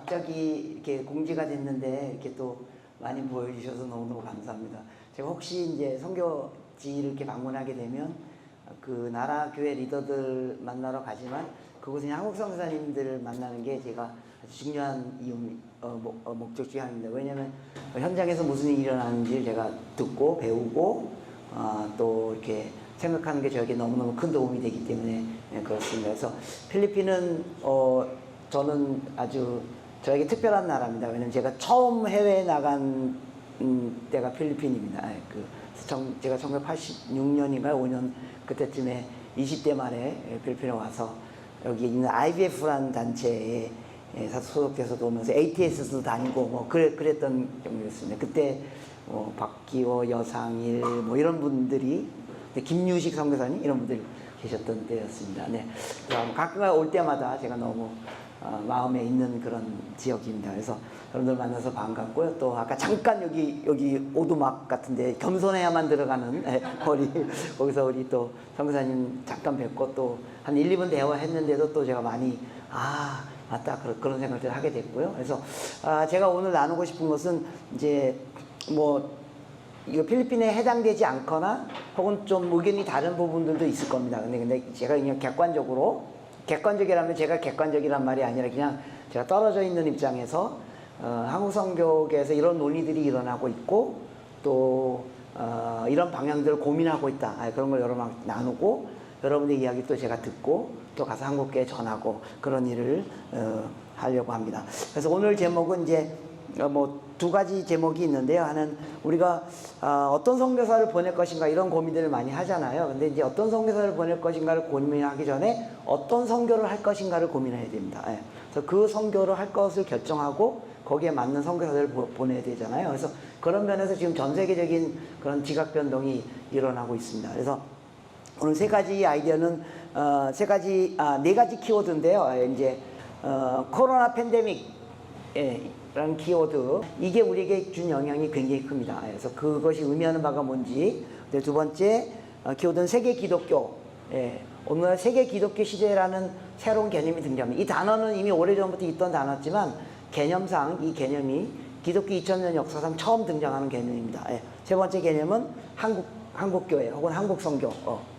갑자기 이렇게 공지가 됐는데 이렇게 또 많이 보여주셔서 너무너무 감사합니다. 제가 혹시 이제 선교지를 이렇게 방문하게 되면 그 나라 교회 리더들 만나러 가지만 그곳에 한국 선교사님들을 만나는 게 제가 아주 중요한 이유, 목적 중에 하나입니다. 왜냐하면 현장에서 무슨 일이 일어나는지를 제가 듣고 배우고 또 이렇게 생각하는 게 저에게 너무너무 큰 도움이 되기 때문에 그렇습니다. 그래서 필리핀은 저는 아주 저에게 특별한 나라입니다. 왜냐면 제가 처음 해외에 나간 때가 필리핀입니다. 제가 1986년인가 5년 그때쯤에 20대 말에 필리핀에 와서 여기 있는 IBF라는 단체에 소속돼서 오면서 ATS도 다니고 뭐 그랬던 경우였습니다. 그때 박기호, 여상일 뭐 이런 분들이 김유식 선교사님 이런 분들이 계셨던 때였습니다. 네. 가끔 올 때마다 제가 너무 마음에 있는 그런 지역입니다. 그래서 여러분들 만나서 반갑고요. 또 아까 잠깐 여기 오두막 같은데 겸손해야만 들어가는 거기서 우리 또 선교사님 잠깐 뵙고 또 한 1, 2분 대화했는데도 또 제가 많이 맞다 그런 생각들을 하게 됐고요. 그래서 제가 오늘 나누고 싶은 것은 이제 뭐 이거 필리핀에 해당되지 않거나 혹은 좀 의견이 다른 부분들도 있을 겁니다. 근데 제가 그냥 객관적이라면 제가 객관적이란 말이 아니라 그냥 제가 떨어져 있는 입장에서 한국 선교계에서 이런 논의들이 일어나고 있고 또 이런 방향들을 고민하고 있다. 그런 걸 여러분 나누고 여러분의 이야기 또 제가 듣고 또 가서 한국교회에 전하고 그런 일을 하려고 합니다. 그래서 오늘 제목은 이제 뭐 두 가지 제목이 있는데요. 하나는 우리가 어떤 선교사를 보낼 것인가 이런 고민들을 많이 하잖아요. 근데 이제 어떤 선교사를 보낼 것인가를 고민하기 전에 어떤 선교를 할 것인가를 고민해야 됩니다. 그래서 그 선교를 할 것을 결정하고 거기에 맞는 선교사들을 보내야 되잖아요. 그래서 그런 면에서 지금 전 세계적인 그런 지각 변동이 일어나고 있습니다. 그래서 오늘 세 가지 아이디어는 네 가지 키워드인데요. 이제 코로나 팬데믹 라는 키워드, 이게 우리에게 준 영향이 굉장히 큽니다. 그래서 그것이 의미하는 바가 뭔지. 두 번째 키워드는 세계 기독교. 오늘날 세계 기독교 시대라는 새로운 개념이 등장합니다. 이 단어는 이미 오래전부터 있던 단어지만 개념상 이 개념이 기독교 2000년 역사상 처음 등장하는 개념입니다. 세 번째 개념은 한국교회 혹은 한국선교.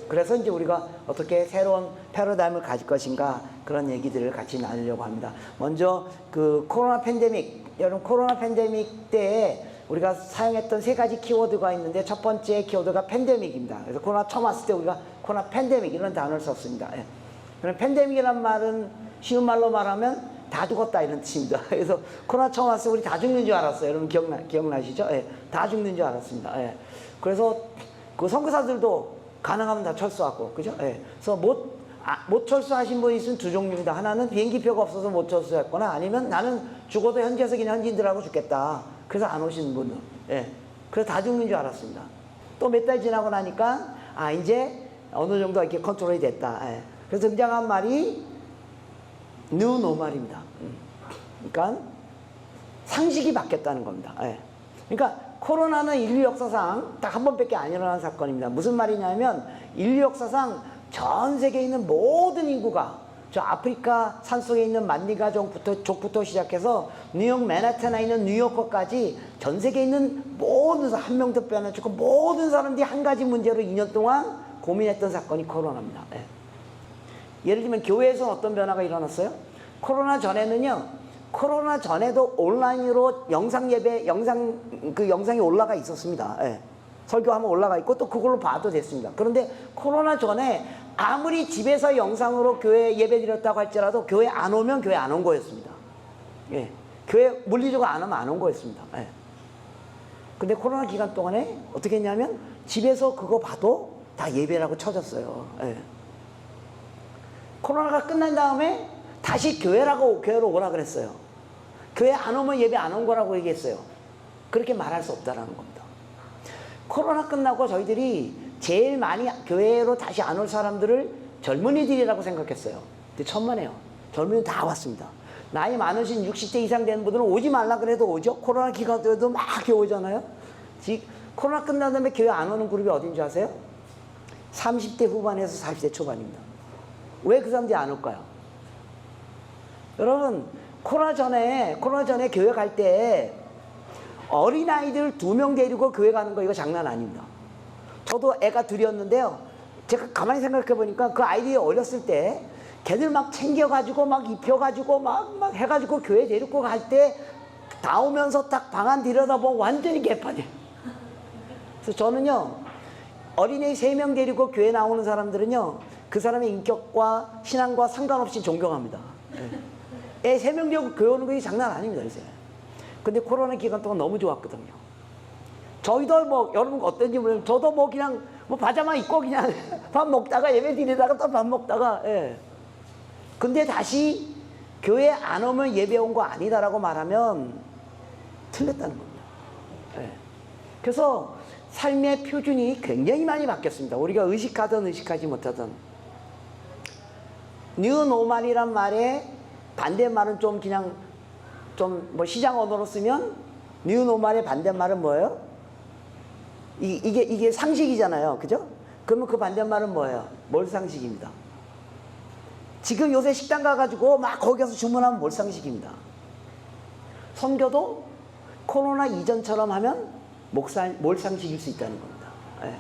그래서 이제 우리가 어떻게 새로운 패러다임을 가질 것인가 그런 얘기들을 같이 나누려고 합니다. 먼저 그 코로나 팬데믹, 여러분 코로나 팬데믹 때에 우리가 사용했던 세 가지 키워드가 있는데 첫 번째 키워드가 팬데믹입니다. 그래서 코로나 처음 왔을 때 우리가 코로나 팬데믹 이런 단어를 썼습니다. 그럼 팬데믹이란 말은 쉬운 말로 말하면 다 죽었다 이런 뜻입니다. 그래서 코로나 처음 왔을 때 우리 다 죽는 줄 알았어요. 여러분 기억나시죠? 다 죽는 줄 알았습니다. 그래서 그 선교사들도 가능하면 다 철수하고, 그죠? 그래서 못 철수하신 분이 있으면 두 종류입니다. 하나는 비행기표가 없어서 못 철수했거나 아니면 나는 죽어도 현지에서 그냥 현지인들하고 죽겠다. 그래서 안 오시는 분들. 그래서 다 죽는 줄 알았습니다. 또 몇 달 지나고 나니까, 이제 어느 정도 이렇게 컨트롤이 됐다. 그래서 등장한 말이 new normal입니다. 그러니까 상식이 바뀌었다는 겁니다. 그러니까 코로나는 인류 역사상 딱 한 번밖에 안 일어난 사건입니다. 무슨 말이냐면 인류 역사상 전 세계에 있는 모든 인구가 저 아프리카 산속에 있는 만니가족부터 시작해서 뉴욕 맨하탄에 있는 뉴요커까지 전 세계에 있는 모든 한 명도 빼놓고 모든 사람들이 한 가지 문제로 2년 동안 고민했던 사건이 코로나입니다. 예를 들면 교회에서는 어떤 변화가 일어났어요? 코로나 전에도 온라인으로 영상 예배, 영상이 올라가 있었습니다. 설교하면 올라가 있고 또 그걸로 봐도 됐습니다. 그런데 코로나 전에 아무리 집에서 영상으로 교회 예배 드렸다고 할지라도 교회 안 오면 교회 안 온 거였습니다. 교회 물리적으로 안 오면 안 온 거였습니다. 근데 코로나 기간 동안에 어떻게 했냐면 집에서 그거 봐도 다 예배라고 쳐졌어요. 코로나가 끝난 다음에 다시 교회로 오라 그랬어요. 교회 안 오면 예배 안 온 거라고 얘기했어요. 그렇게 말할 수 없다라는 겁니다. 코로나 끝나고 저희들이 제일 많이 교회로 다시 안 올 사람들을 젊은이들이라고 생각했어요. 근데 천만에요. 젊은이들 다 왔습니다. 나이 많으신 60대 이상 되는 분들은 오지 말라 그래도 오죠. 코로나 기간 때도 막 오잖아요. 코로나 끝난 다음에 교회 안 오는 그룹이 어딘지 아세요? 30대 후반에서 40대 초반입니다. 왜 그 사람들이 안 올까요? 여러분 코로나 전에 교회 갈 때 어린아이들 2명 데리고 교회 가는 거 이거 장난 아닙니다. 저도 애가 둘이었는데요. 제가 가만히 생각해 보니까 그 아이들이 어렸을 때 걔들 막 챙겨가지고 막 입혀가지고 막 해가지고 교회 데리고 갈 때 나오면서 딱 방 안 들여다보면 완전히 개판이에요. 그래서 저는요, 어린애 3명 데리고 교회 나오는 사람들은요, 그 사람의 인격과 신앙과 상관없이 존경합니다. 애 3명 데리고 교회 오는 거 장난 아닙니다, 요새. 근데 코로나 기간 동안 너무 좋았거든요. 저희도 뭐, 여러분 어떤지 모르겠는데, 저도 뭐 그냥 뭐 바자만 입고 그냥 밥 먹다가 예배 드리다가 또 밥 먹다가, 예. 근데 다시 교회 안 오면 예배 온 거 아니다라고 말하면 틀렸다는 겁니다. 예. 그래서 삶의 표준이 굉장히 많이 바뀌었습니다. 우리가 의식하든 의식하지 못하든. 뉴노멀이란 말에 반대말은 좀 그냥 좀 뭐 시장 언어로 쓰면 뉴노멀의 반대말은 뭐예요? 이게 상식이잖아요. 그죠? 그러면 그 반대말은 뭐예요? 몰상식입니다. 지금 요새 식당 가가지고 막 거기 가서 주문하면 몰상식입니다. 선교도 코로나 이전처럼 하면 몰상식일 수 있다는 겁니다. 예.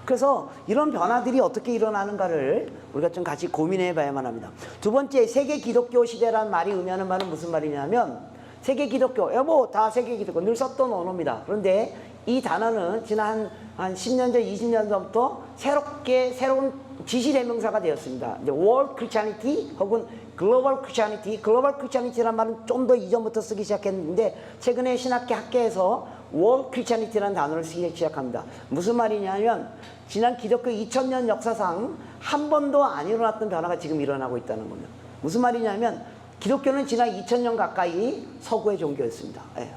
그래서 이런 변화들이 어떻게 일어나는가를 우리가 좀 같이 고민해 봐야만 합니다. 두 번째, 세계 기독교 시대라는 말이 의미하는 말은 무슨 말이냐면, 세계 기독교, 뭐 다 세계 기독교 늘 썼던 언어입니다. 그런데 이 단어는 지난 한 10년 전, 20년 전부터 새로운 지시대명사가 되었습니다. 이제 World Christianity 혹은 Global Christianity, Global Christianity라는 말은 좀 더 이전부터 쓰기 시작했는데, 최근에 신학계 학계에서 World Christianity라는 단어를 쓰기 시작합니다. 무슨 말이냐면, 지난 기독교 2000년 역사상 한 번도 안 일어났던 변화가 지금 일어나고 있다는 겁니다. 무슨 말이냐면, 기독교는 지난 2000년 가까이 서구의 종교였습니다. 예.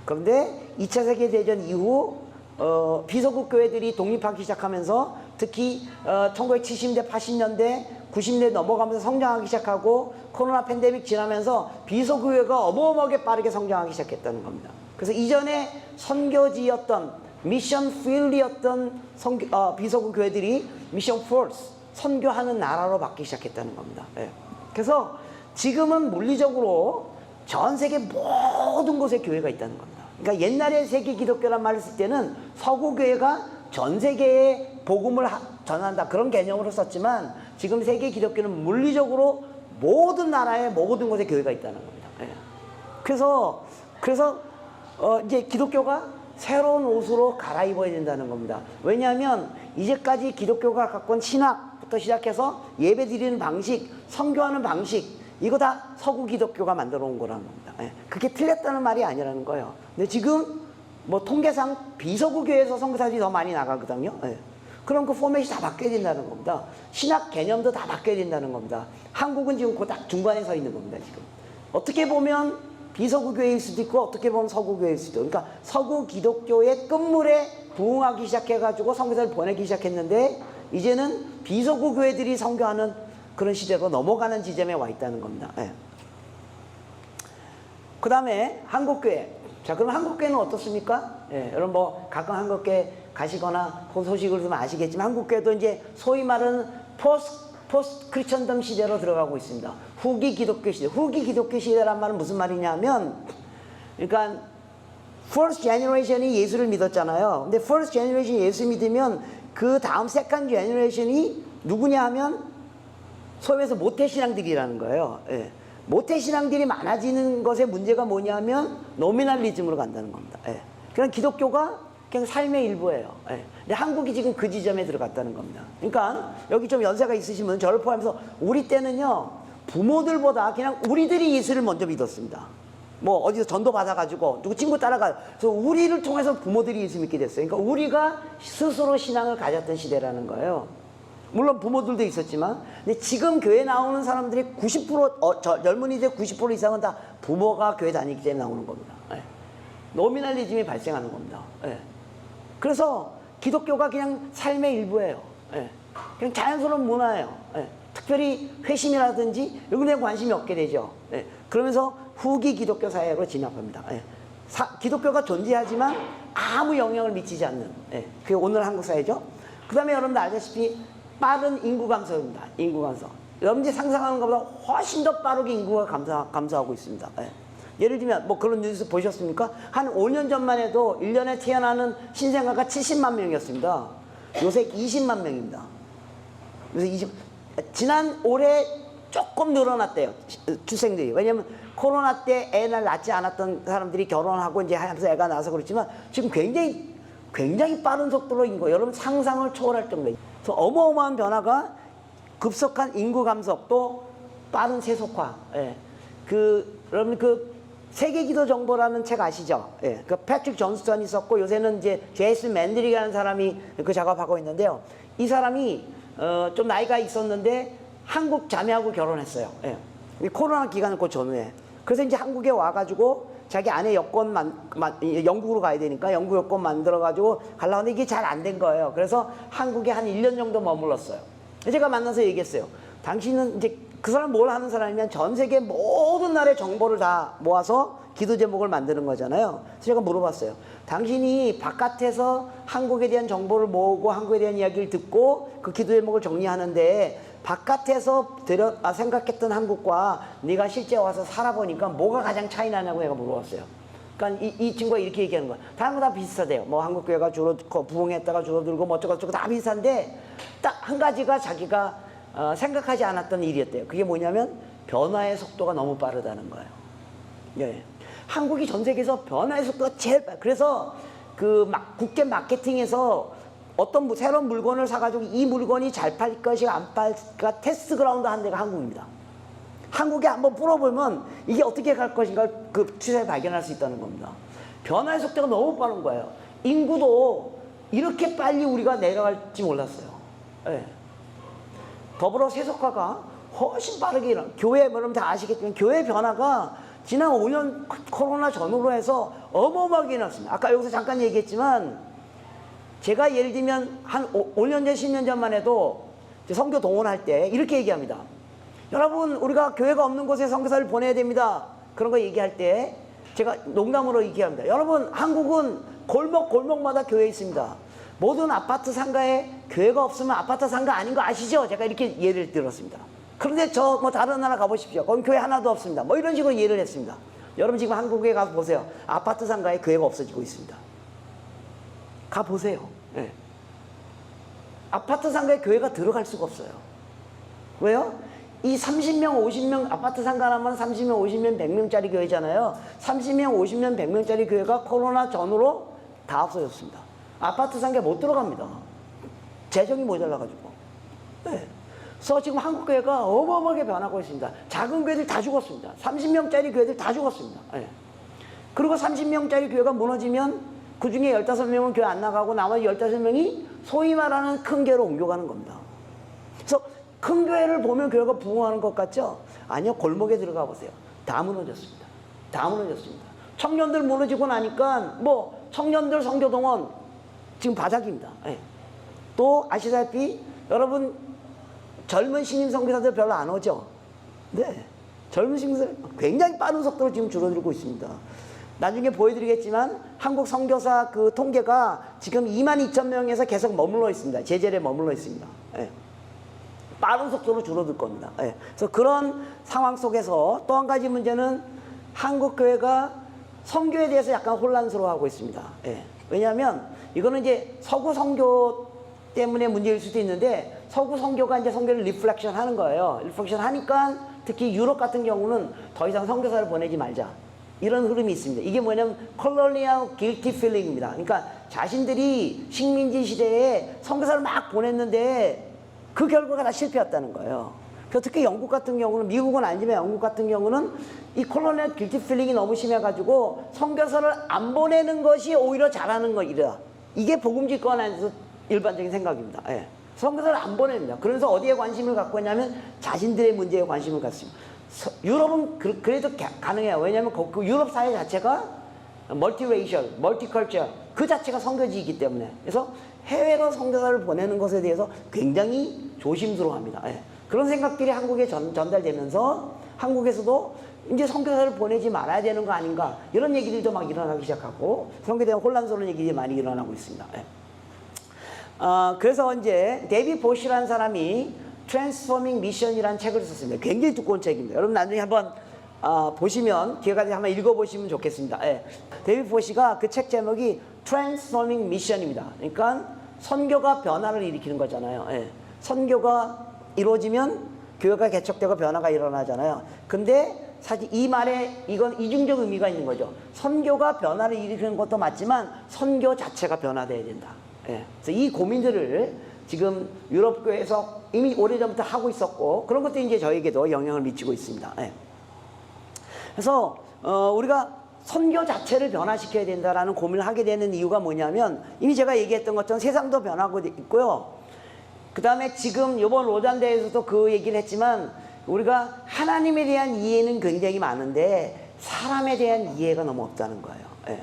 그런데 2차 세계대전 이후 비서국 교회들이 독립하기 시작하면서, 특히 1970년대, 80년대, 90년대 넘어가면서 성장하기 시작하고, 코로나 팬데믹 지나면서 비서국 교회가 어마어마하게 빠르게 성장하기 시작했다는 겁니다. 그래서 이전에 선교지였던 미션 필드였던 비서국 교회들이 미션 포스, 선교하는 나라로 바뀌기 시작했다는 겁니다. 예. 그래서 지금은 물리적으로 전 세계 모든 곳에 교회가 있다는 겁니다. 그러니까 옛날에 세계 기독교란 말을 쓸 때는 서구 교회가 전 세계에 복음을 전한다, 그런 개념으로 썼지만, 지금 세계 기독교는 물리적으로 모든 나라에 모든 곳에 교회가 있다는 겁니다. 예. 그래서 이제 기독교가 새로운 옷으로 갈아입어야 된다는 겁니다. 왜냐하면 이제까지 기독교가 갖고 온 신학부터 시작해서 예배 드리는 방식, 선교하는 방식, 이거 다 서구 기독교가 만들어 온 거라는 겁니다. 예. 그게 틀렸다는 말이 아니라는 거예요. 근데 지금 뭐 통계상 비서구 교회에서 선교사들이 더 많이 나가거든요. 예. 그럼 그 포맷이 다 바뀌어야 된다는 겁니다. 신학 개념도 다 바뀌어야 된다는 겁니다. 한국은 지금 그 딱 중간에 서 있는 겁니다. 지금 어떻게 보면 비서구 교회일 수도 있고, 어떻게 보면 서구 교회일 수도 있고, 그러니까 서구 기독교의 끝물에 부응하기 시작해가지고 선교사를 보내기 시작했는데, 이제는 비서구 교회들이 선교하는 그런 시대로 넘어가는 지점에 와 있다는 겁니다. 예. 그 다음에 한국교회. 자, 그럼 한국교회는 어떻습니까? 예, 여러분 뭐 가끔 한국교회 가시거나 소식을 들으면 아시겠지만, 한국교회도 이제 소위 말하는 포스트 크리스천덤 시대로 들어가고 있습니다. 후기 기독교 시대. 후기 기독교 시대란 말은 무슨 말이냐면, 그러니까 first generation이 예수를 믿었잖아요. 근데 first generation 예수 믿으면 그 다음 second generation이 누구냐 하면 소위 말해서 모태신앙들이라는 거예요. 예. 모태신앙들이 많아지는 것의 문제가 뭐냐면 노미널리즘으로 간다는 겁니다. 예. 그냥 기독교가 그냥 삶의 일부예요. 예. 근데 한국이 지금 그 지점에 들어갔다는 겁니다. 그러니까 여기 좀 연세가 있으시면 저를 포함해서, 우리 때는요 부모들보다 그냥 우리들이 예수를 먼저 믿었습니다. 뭐 어디서 전도 받아가지고 누구 친구 따라가, 그래서 우리를 통해서 부모들이 예수 믿게 됐어요. 그러니까 우리가 스스로 신앙을 가졌던 시대라는 거예요. 물론 부모들도 있었지만, 근데 지금 교회 나오는 사람들이 90% 젊은이들 90% 이상은 다 부모가 교회 다니기 때문에 나오는 겁니다. 예. 노미널리즘이 발생하는 겁니다. 예. 그래서 기독교가 그냥 삶의 일부예요. 예. 그냥 자연스러운 문화예요. 예. 특별히 회심이라든지 이런 데 관심이 없게 되죠. 예. 그러면서 후기 기독교 사회로 진압합니다. 예. 기독교가 존재하지만 아무 영향을 미치지 않는, 예. 그게 오늘 한국 사회죠. 그 다음에 여러분들 알다시피 빠른 인구 감소입니다. 인구 감소. 여러분들이 상상하는 것보다 훨씬 더 빠르게 인구가 감소하고 있습니다. 예. 예를 들면 뭐 그런 뉴스 보셨습니까? 한 5년 전만 해도 1년에 태어나는 신생아가 70만 명이었습니다. 요새 20만 명입니다. 그래서 지난 올해 조금 늘어났대요. 출생들이. 왜냐면 코로나 때 애를 낳지 않았던 사람들이 결혼하고 이제 하면서 애가 나서 그렇지만 지금 굉장히 빠른 속도로 인구, 여러분 상상을 초월할 정도예요. 그래서 어마어마한 변화가, 급속한 인구 감소, 또 빠른 세속화. 예. 여러분 세계 기도 정보라는 책 아시죠? 예. 그 패트릭 존스턴이 있었고 요새는 이제 제이슨 맨들이라는 사람이 그 작업하고 있는데요. 이 사람이 좀 나이가 있었는데 한국 자매하고 결혼했어요. 예. 코로나 기간 그 전후에. 그래서 이제 한국에 와가지고 자기 아내 여권 영국으로 가야 되니까 영국 여권 만들어가지고 가려고 하는데 이게 잘 안 된 거예요. 그래서 한국에 한 1년 정도 머물렀어요. 제가 만나서 얘기했어요. 당신은 이제 그 사람 뭘 하는 사람이면 전 세계 모든 나라의 정보를 다 모아서 기도 제목을 만드는 거잖아요. 그래서 제가 물어봤어요. 당신이 바깥에서 한국에 대한 정보를 모으고 한국에 대한 이야기를 듣고 그 기도 제목을 정리하는데 바깥에서 생각했던 한국과 네가 실제 와서 살아보니까 뭐가 가장 차이 나냐고 내가 물어봤어요. 그러니까 이 친구가 이렇게 얘기하는 거야. 다른 거 다 비슷하대요. 뭐 한국 교회가 부흥했다가 줄어들고 뭐 어쩌고 다 비슷한데 딱 한 가지가 자기가 생각하지 않았던 일이었대요. 그게 뭐냐면 변화의 속도가 너무 빠르다는 거예요. 예. 한국이 전 세계에서 변화의 속도가 제일 그래서 국제 마케팅에서 어떤 새로운 물건을 사가지고 이 물건이 잘 팔 것이 안 팔까 테스트 그라운드 한 데가 한국입니다. 한국에 한번 풀어보면 이게 어떻게 갈 것인가 그 추세를 발견할 수 있다는 겁니다. 변화의 속도가 너무 빠른 거예요. 인구도 이렇게 빨리 우리가 내려갈지 몰랐어요. 예. 더불어 세속화가 훨씬 빠르게 일어나. 교회, 여러분 다 아시겠지만 교회 변화가 지난 5년 코로나 전후로 해서 어마어마하게 일어났습니다. 아까 여기서 잠깐 얘기했지만 제가 예를 들면 한 5년 전, 10년 전만 해도 선교 동원할 때 이렇게 얘기합니다. 여러분 우리가 교회가 없는 곳에 선교사를 보내야 됩니다. 그런 거 얘기할 때 제가 농담으로 얘기합니다. 여러분 한국은 골목마다 교회 있습니다. 모든 아파트 상가에 교회가 없으면 아파트 상가 아닌 거 아시죠? 제가 이렇게 예를 들었습니다. 그런데 다른 나라 가보십시오. 거기 교회 하나도 없습니다. 뭐 이런 식으로 예를 했습니다. 여러분 지금 한국에 가서 보세요. 아파트 상가에 교회가 없어지고 있습니다. 가보세요. 네. 아파트 상가에 교회가 들어갈 수가 없어요. 왜요? 이 30명, 50명 아파트 상가라면 30명, 50명, 100명짜리 교회잖아요. 30명, 50명, 100명짜리 교회가 코로나 전후로 다 없어졌습니다. 아파트 상가에 못 들어갑니다. 재정이 모자라가지고. 네. 그래서 지금 한국 교회가 어마어마하게 변하고 있습니다. 작은 교회들 다 죽었습니다. 30명짜리 교회들 다 죽었습니다. 네. 그리고 30명짜리 교회가 무너지면 그 중에 15명은 교회 안 나가고 나머지 15명이 소위 말하는 큰 교회로 옮겨가는 겁니다. 그래서 큰 교회를 보면 교회가 부흥하는 것 같죠? 아니요. 골목에 들어가 보세요. 다 무너졌습니다. 다 무너졌습니다. 청년들 무너지고 나니까 청년들 선교동원 지금 바닥입니다. 네. 또 아시다시피 여러분 젊은 신임 선교사들 별로 안 오죠? 네. 젊은 신임들 굉장히 빠른 속도로 지금 줄어들고 있습니다. 나중에 보여드리겠지만 한국 선교사 그 통계가 지금 22,000명에서 계속 머물러 있습니다. 제자리에 머물러 있습니다. 네. 빠른 속도로 줄어들 겁니다. 네. 그래서 그런 상황 속에서 또 한 가지 문제는 한국 교회가 선교에 대해서 약간 혼란스러워하고 있습니다. 네. 왜냐하면 이거는 이제 서구 선교 때문에 문제일 수도 있는데 서구 선교가 이제 선교를 리플렉션 하는 거예요. 리플렉션 하니까 특히 유럽 같은 경우는 더 이상 선교사를 보내지 말자. 이런 흐름이 있습니다. 이게 뭐냐면 colonial guilty feeling입니다. 그러니까 자신들이 식민지 시대에 선교사를 막 보냈는데 그 결과가 다 실패했다는 거예요. 그래서 특히 영국 같은 경우는, 미국은 아니지만 영국 같은 경우는 이 colonial guilty feeling이 너무 심해가지고 선교사를 안 보내는 것이 오히려 잘하는 거이다. 이게 복음직권 안에서 일반적인 생각입니다. 예. 선교사를 안 보냅니다. 그래서 어디에 관심을 갖고 있냐면 자신들의 문제에 관심을 갖습니다. 유럽은 그래도 가능해요. 왜냐하면 그 유럽 사회 자체가 멀티레이셜, 멀티컬처 그 자체가 선교지이기 때문에. 그래서 해외로 선교사를 보내는 것에 대해서 굉장히 조심스러워합니다. 예. 그런 생각들이 한국에 전달되면서 한국에서도 이제 선교사를 보내지 말아야 되는 거 아닌가 이런 얘기들도 막 일어나기 시작하고 선교에 대한 혼란스러운 얘기들이 많이 일어나고 있습니다. 예. 그래서 이제 데이비 보시라는 사람이 Transforming Mission이라는 책을 썼습니다. 굉장히 두꺼운 책입니다. 여러분 나중에 한번 보시면 기회가 되면 한번 읽어보시면 좋겠습니다. 예. 데이비드 포시가 그 책 제목이 Transforming Mission입니다. 그러니까 선교가 변화를 일으키는 거잖아요. 예. 선교가 이루어지면 교회가 개척되고 변화가 일어나잖아요. 근데 사실 이 말에 이건 이중적 의미가 있는 거죠. 선교가 변화를 일으키는 것도 맞지만 선교 자체가 변화돼야 된다. 예. 그래서 이 고민들을 지금 유럽 교회에서 이미 오래전부터 하고 있었고 그런 것들이 이제 저에게도 영향을 미치고 있습니다. 예. 그래서 우리가 선교 자체를 변화시켜야 된다라는 고민을 하게 되는 이유가 뭐냐면 이미 제가 얘기했던 것처럼 세상도 변하고 있고요. 그 다음에 지금 이번 로잔대에서도 그 얘기를 했지만 우리가 하나님에 대한 이해는 굉장히 많은데 사람에 대한 이해가 너무 없다는 거예요. 예.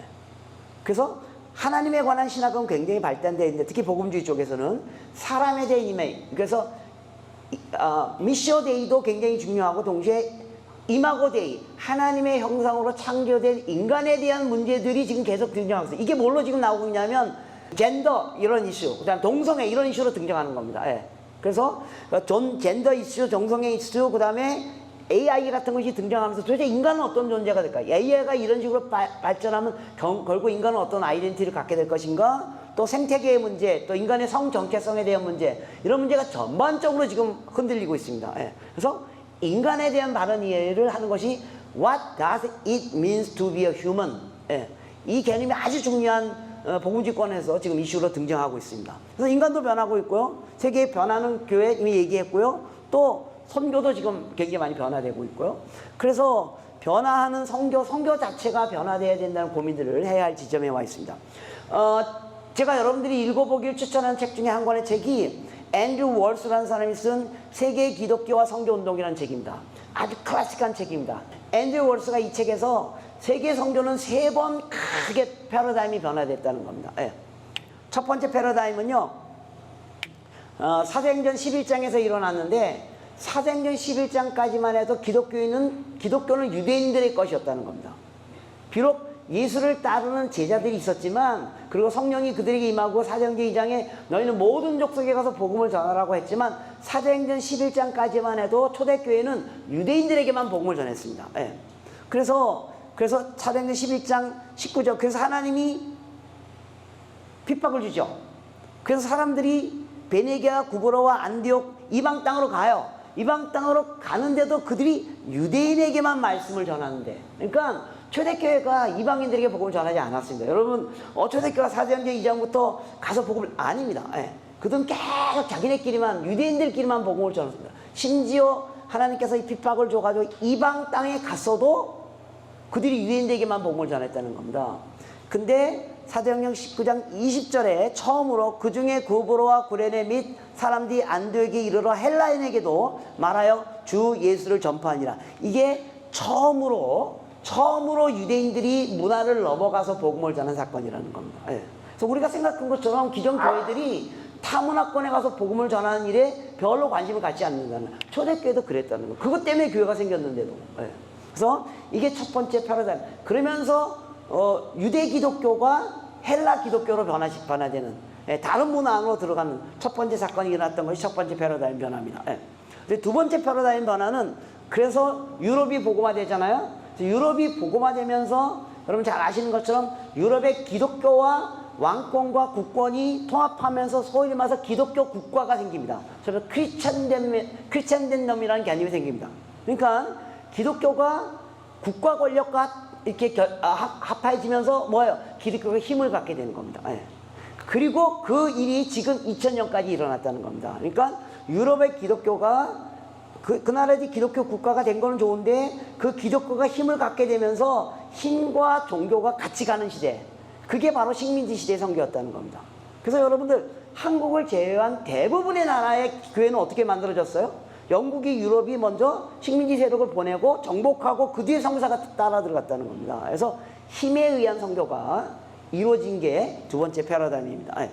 그래서 하나님에 관한 신학은 굉장히 발달되어 있는데 특히 복음주의 쪽에서는 사람에 대한 이해, 그래서 미시오 데이도 굉장히 중요하고 동시에 이마고 데이, 하나님의 형상으로 창조된 인간에 대한 문제들이 지금 계속 등장하고 있어요. 이게 뭘로 지금 나오고 있냐면 젠더 이런 이슈, 그다음 동성애 이런 이슈로 등장하는 겁니다. 예. 그래서 젠더 이슈, 동성애 이슈, 그다음에 AI 같은 것이 등장하면서 도대체 인간은 어떤 존재가 될까? AI가 이런 식으로 발전하면 결국 인간은 어떤 아이덴티티를 갖게 될 것인가? 또 생태계의 문제, 또 인간의 성 정체성에 대한 문제, 이런 문제가 전반적으로 지금 흔들리고 있습니다. 예. 그래서 인간에 대한 바른 이해를 하는 것이 What does it means to be a human? 예. 이 개념이 아주 중요한 복음주의권에서 지금 이슈로 등장하고 있습니다. 그래서 인간도 변하고 있고요. 세계에 변하는 교회 이미 얘기했고요. 또 선교도 지금 굉장히 많이 변화되고 있고요. 그래서 변화하는 선교 자체가 변화되어야 된다는 고민들을 해야 할 지점에 와 있습니다. 제가 여러분들이 읽어보길 추천하는 책 중에 한 권의 책이 앤드류 월스라는 사람이 쓴 세계 기독교와 선교운동이라는 책입니다. 아주 클래식한 책입니다. 앤드류 월스가 이 책에서 세계 선교는 3번 크게 패러다임이 변화됐다는 겁니다. 예. 첫 번째 패러다임은요, 사도행전 11장에서 일어났는데 사도행전 11장까지만 해도 기독교는 유대인들의 것이었다는 겁니다. 비록 예수를 따르는 제자들이 있었지만 그리고 성령이 그들에게 임하고 사도행전 2장에 너희는 모든 족속에 가서 복음을 전하라고 했지만 사도행전 11장까지만 해도 초대교회는 유대인들에게만 복음을 전했습니다. 예. 그래서 사도행전 11장 19절 그래서 하나님이 핍박을 주죠. 그래서 사람들이 베네게와 구브로와 안디옥 이방 땅으로 가요. 이방 땅으로 가는데도 그들이 유대인에게만 말씀을 전하는데, 그러니까 초대교회가 이방인들에게 복음을 전하지 않았습니다. 여러분, 초대교회가 사도행전 2장부터 가서 복음을 아닙니다. 예. 그들은 계속 자기네끼리만 유대인들끼리만 복음을 전했습니다. 심지어 하나님께서 이 핍박을 줘가지고 이방 땅에 갔어도 그들이 유대인들에게만 복음을 전했다는 겁니다. 근데 사도행전 19장 20절에 처음으로 그 중에 구브로와 구레네 및 사람들이 안디옥에 이르러 헬라인에게도 말하여 주 예수를 전파하니라. 이게 처음으로 유대인들이 문화를 넘어가서 복음을 전한 사건이라는 겁니다. 예. 그래서 우리가 생각한 것처럼 기존 교회들이 타문화권에 가서 복음을 전하는 일에 별로 관심을 갖지 않는다는, 초대교회도 그랬다는 거. 그것 때문에 교회가 생겼는데도. 예. 그래서 이게 첫 번째 패러다임. 그러면서 유대 기독교가 헬라 기독교로 변화되는, 예, 다른 문화 안으로 들어가는 첫 번째 사건이 일어났던 것이 첫 번째 패러다임 변화입니다. 예. 두 번째 패러다임 변화는 그래서 유럽이 복음화되잖아요. 유럽이 복음화되면서 여러분 잘 아시는 것처럼 유럽의 기독교와 왕권과 국권이 통합하면서 소위 말해서 기독교 국가가 생깁니다. 그래서 크리스천덴덤이라는 개념이 생깁니다. 그러니까 기독교가 국가 권력과 이렇게 합해지면서 뭐예요? 기독교가 힘을 갖게 되는 겁니다. 예. 그리고 그 일이 지금 2000년까지 일어났다는 겁니다. 그러니까 유럽의 기독교가 그 나라들이 기독교 국가가 된 거는 좋은데 그 기독교가 힘을 갖게 되면서 힘과 종교가 같이 가는 시대, 그게 바로 식민지 시대의 선교였다는 겁니다. 그래서 여러분들, 한국을 제외한 대부분의 나라의 교회는 어떻게 만들어졌어요? 영국이 유럽이 먼저 식민지 세력을 보내고 정복하고 그 뒤에 성사가 따라 들어갔다는 겁니다. 그래서 힘에 의한 선교가 이루어진 게 두 번째 패러다임입니다.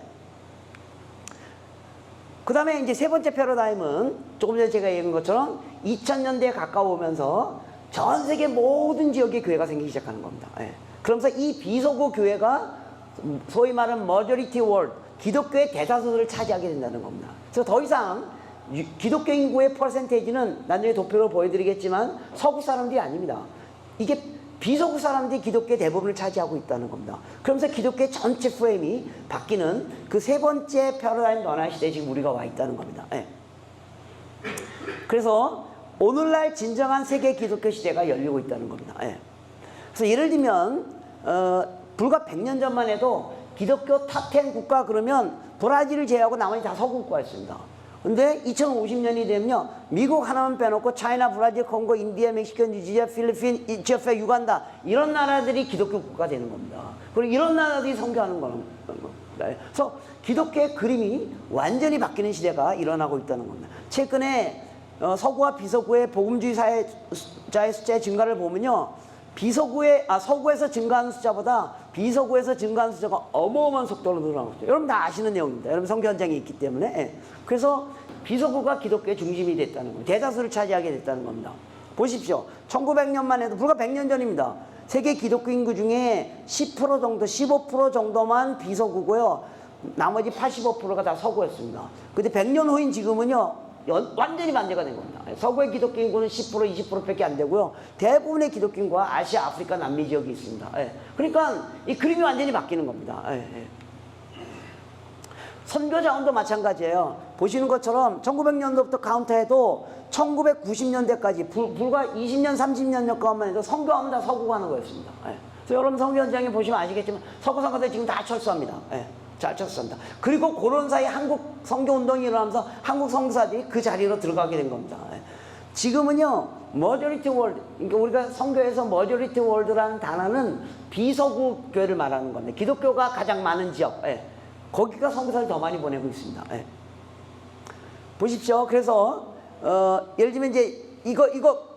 그 다음에 이제 세 번째 패러다임은 조금 전에 제가 얘기한 것처럼 2000년대에 가까우면서 전 세계 모든 지역에 교회가 생기기 시작하는 겁니다. 그러면서 이 비소구 교회가 소위 말하는 머저리티 월드, 기독교의 대다수를 차지하게 된다는 겁니다. 그래서 더 이상 기독교 인구의 퍼센테이지는 나중에 도표로 보여드리겠지만 서구 사람들이 아닙니다. 이게 비서구 사람들이 기독교의 대부분을 차지하고 있다는 겁니다. 그러면서 기독교의 전체 프레임이 바뀌는 그 세 번째 패러다임 변화 시대에 지금 우리가 와 있다는 겁니다. 예. 그래서 오늘날 진정한 세계 기독교 시대가 열리고 있다는 겁니다. 예. 그래서 예를 들면 불과 100년 전만 해도 기독교 탑10 국가 그러면 브라질을 제외하고 나머지 다 서구 국가였습니다. 근데 2050년이 되면요, 미국 하나만 빼놓고 차이나, 브라질, 콩고, 인디아, 멕시코, 뉴지리아, 필리핀, 이티오피아, 유간다 이런 나라들이 기독교 국가가 되는 겁니다. 그리고 이런 나라들이 선교하는 거는 그래서 기독교의 그림이 완전히 바뀌는 시대가 일어나고 있다는 겁니다. 최근에 서구와 비서구의 복음주의 사회자의 숫자의 증가를 보면요, 서구에서 증가하는 숫자보다 비서구에서 증가하는 숫자가 어마어마한 속도로 늘어나고 있죠. 여러분 다 아시는 내용입니다. 여러분 성경 현장에 있기 때문에. 예. 그래서 비서구가 기독교의 중심이 됐다는 겁니다. 대다수를 차지하게 됐다는 겁니다. 보십시오. 1900년만 해도 불과 100년 전입니다. 세계 기독교 인구 중에 10% 정도, 15% 정도만 비서구고요. 나머지 85%가 다 서구였습니다. 근데 100년 후인 지금은요, 완전히 반대가 된 겁니다. 서구의 기독교 인구는 10%, 20%밖에 안 되고요. 대부분의 기독교 인구가 아시아, 아프리카, 남미 지역이 있습니다. 예. 그러니까 이 그림이 완전히 바뀌는 겁니다. 예. 선교 자원도 마찬가지예요. 보시는 것처럼 1900년도부터 카운트해도 1990년대까지 불과 20년, 30년 전까지만 해도 선교하면 다 서구 가는 거였습니다. 예. 그래서 여러분 선교 현장에 보시면 아시겠지만 서구 선교사들 지금 다 철수합니다. 예. 잘 쳤습니다. 그리고 그런 사이 한국 선교운동이 일어나면서 한국 선교사들이 그 자리로 들어가게 된 겁니다. 지금은요, 머저리티 월드, 그러니까 우리가 선교에서 머저리티 월드라는 단어는 비서구 교회를 말하는 건데, 기독교가 가장 많은 지역, 거기가 선교사를 더 많이 보내고 있습니다. 보십시오. 그래서 예를 들면 이제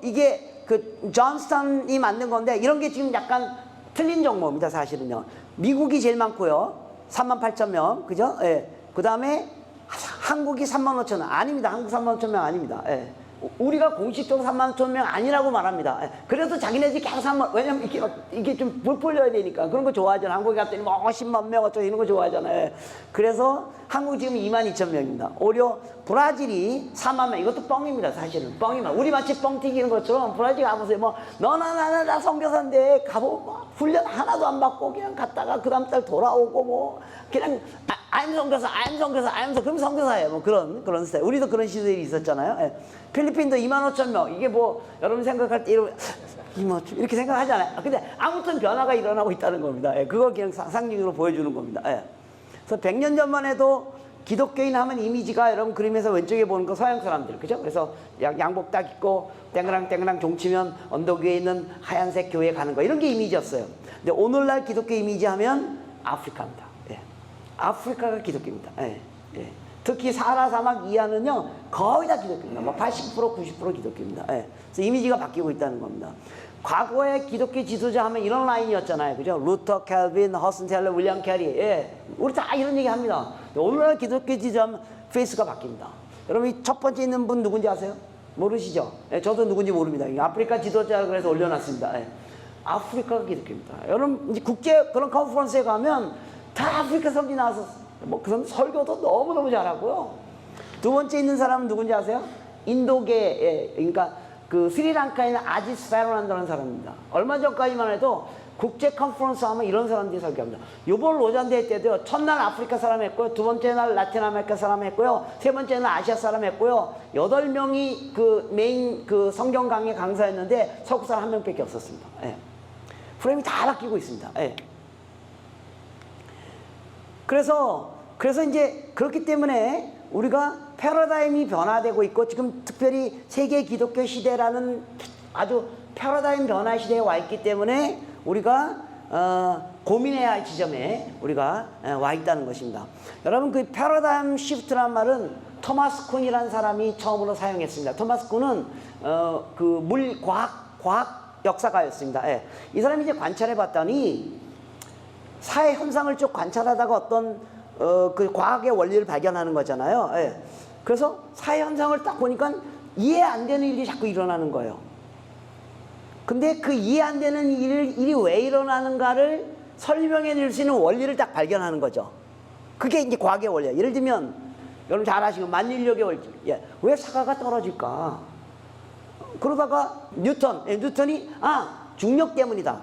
이게 그 존스턴이 만든 건데, 이런 게 지금 약간 틀린 정보입니다. 사실은요. 미국이 제일 많고요. 38,000명, 그죠? 예. 그 다음에 한국이 35,000명. 아닙니다. 한국 35,000명 아닙니다. 예. 우리가 공식적으로 35,000명 아니라고 말합니다. 예. 그래서 자기네들이 계속 왜냐면 이게 좀 불풀려야 되니까. 그런 거 좋아하잖아요. 한국에 갔더니 뭐 10만 명 어쩌고 이런 거 좋아하잖아요. 예. 그래서 한국 지금 22,000명입니다. 오히려 브라질이 4만 명. 이것도 뻥입니다. 사실은. 뻥이만. 우리 마치 뻥 튀기는 것처럼 브라질 가보세요. 뭐 너나 나나 나 선교사인데 가보면 뭐 훈련 하나도 안 받고 그냥 갔다가 그 다음 달 돌아오고 뭐 그냥 I'm 선교사 그럼 선교사예요. 뭐 그런 스타일. 우리도 그런 시절이 있었잖아요. 예. 필리핀도 25,000명. 이게 뭐 여러분 생각할 때 이렇게 생각하잖아요. 근데 아무튼 변화가 일어나고 있다는 겁니다. 예. 그거 그냥 상징으로 보여주는 겁니다. 예. 그래서 100년 전만 해도 기독교인 하면 이미지가 여러분 그림에서 왼쪽에 보는 거 서양 사람들, 그죠? 그래서 양복 딱 입고 땡그랑 종치면 언덕 위에 있는 하얀색 교회에 가는 거, 이런 게 이미지였어요. 근데 오늘날 기독교 이미지 하면 아프리카입니다. 예. 아프리카가 기독교입니다. 예. 예. 특히 사하라 사막 이하는요 거의 다 기독교입니다. 뭐 80%, 90% 기독교입니다. 예. 그래서 이미지가 바뀌고 있다는 겁니다. 과거에 기독교 지도자 하면 이런 라인이었잖아요. 그죠? 루터, 캘빈, 허슨 텔러, 윌리엄 캐리. 예. 우리 다 이런 얘기 합니다. 오늘날 기독교 지도자 하면 페이스가 바뀝니다. 여러분, 첫 번째 있는 분 누군지 아세요? 모르시죠? 예, 저도 누군지 모릅니다. 아프리카 지도자 그래서 올려놨습니다. 예. 아프리카가 기독교입니다. 여러분, 이제 국제 그런 컨퍼런스에 가면 다 아프리카 선지 나와서 뭐 그런 설교도 너무너무 잘하고요. 두 번째 있는 사람은 누군지 아세요? 인도계, 예, 그러니까 그 스리랑카에 있는 아지스 페로난다는 사람입니다. 얼마 전까지만 해도 국제 컨퍼런스 하면 이런 사람들이 설교합니다. 요번 로잔대 때도요, 첫날 아프리카 사람 했고요, 두 번째 날 라틴 아메리카 사람 했고요, 세 번째 날 아시아 사람 했고요, 8명이 그 메인 그 성경 강의 강사였는데 서구 사람 1명밖에 없었습니다. 예. 프레임이 다 바뀌고 있습니다. 예. 그래서 이제 그렇기 때문에 우리가 패러다임이 변화되고 있고, 지금 특별히 세계 기독교 시대라는 아주 패러다임 변화 시대에 와 있기 때문에 우리가 고민해야 할 지점에 우리가 와 있다는 것입니다. 여러분, 그 패러다임 시프트란 말은 토마스 쿤이라는 사람이 처음으로 사용했습니다. 토마스 쿤은 그 과학 역사가였습니다. 예. 이 사람이 이제 관찰해 봤더니 사회 현상을 쭉 관찰하다가 어떤 그 과학의 원리를 발견하는 거잖아요. 예. 그래서 사회 현상을 딱 보니까 이해 안 되는 일이 자꾸 일어나는 거예요. 근데 그 이해 안 되는 일이 왜 일어나는가를 설명해 줄 수 있는 원리를 딱 발견하는 거죠. 그게 이제 과학의 원리예요. 예를 들면 여러분 잘 아시고 만인력의 원리. 예. 왜 사과가 떨어질까? 그러다가 뉴턴이 중력 때문이다.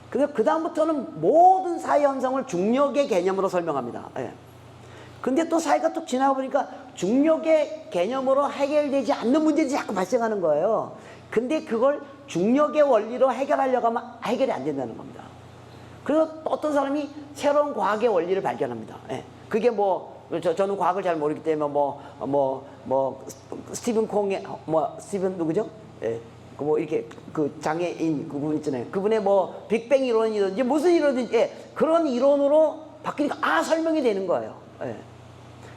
그래서 그 다음부터는 모든 사회 현상을 중력의 개념으로 설명합니다. 예. 근데 또 사회가 또 지나가 보니까 중력의 개념으로 해결되지 않는 문제들이 자꾸 발생하는 거예요. 근데 그걸 중력의 원리로 해결하려고 하면 해결이 안 된다는 겁니다. 그래서 어떤 사람이 새로운 과학의 원리를 발견합니다. 예. 그게 저는 과학을 잘 모르기 때문에 스티븐 콩의 스티븐 누구죠? 예. 이렇게 장애인 그분 있잖아요. 그분의 빅뱅 이론이든지 무슨 이론이든지 그런 이론으로 바뀌니까 설명이 되는 거예요. 예.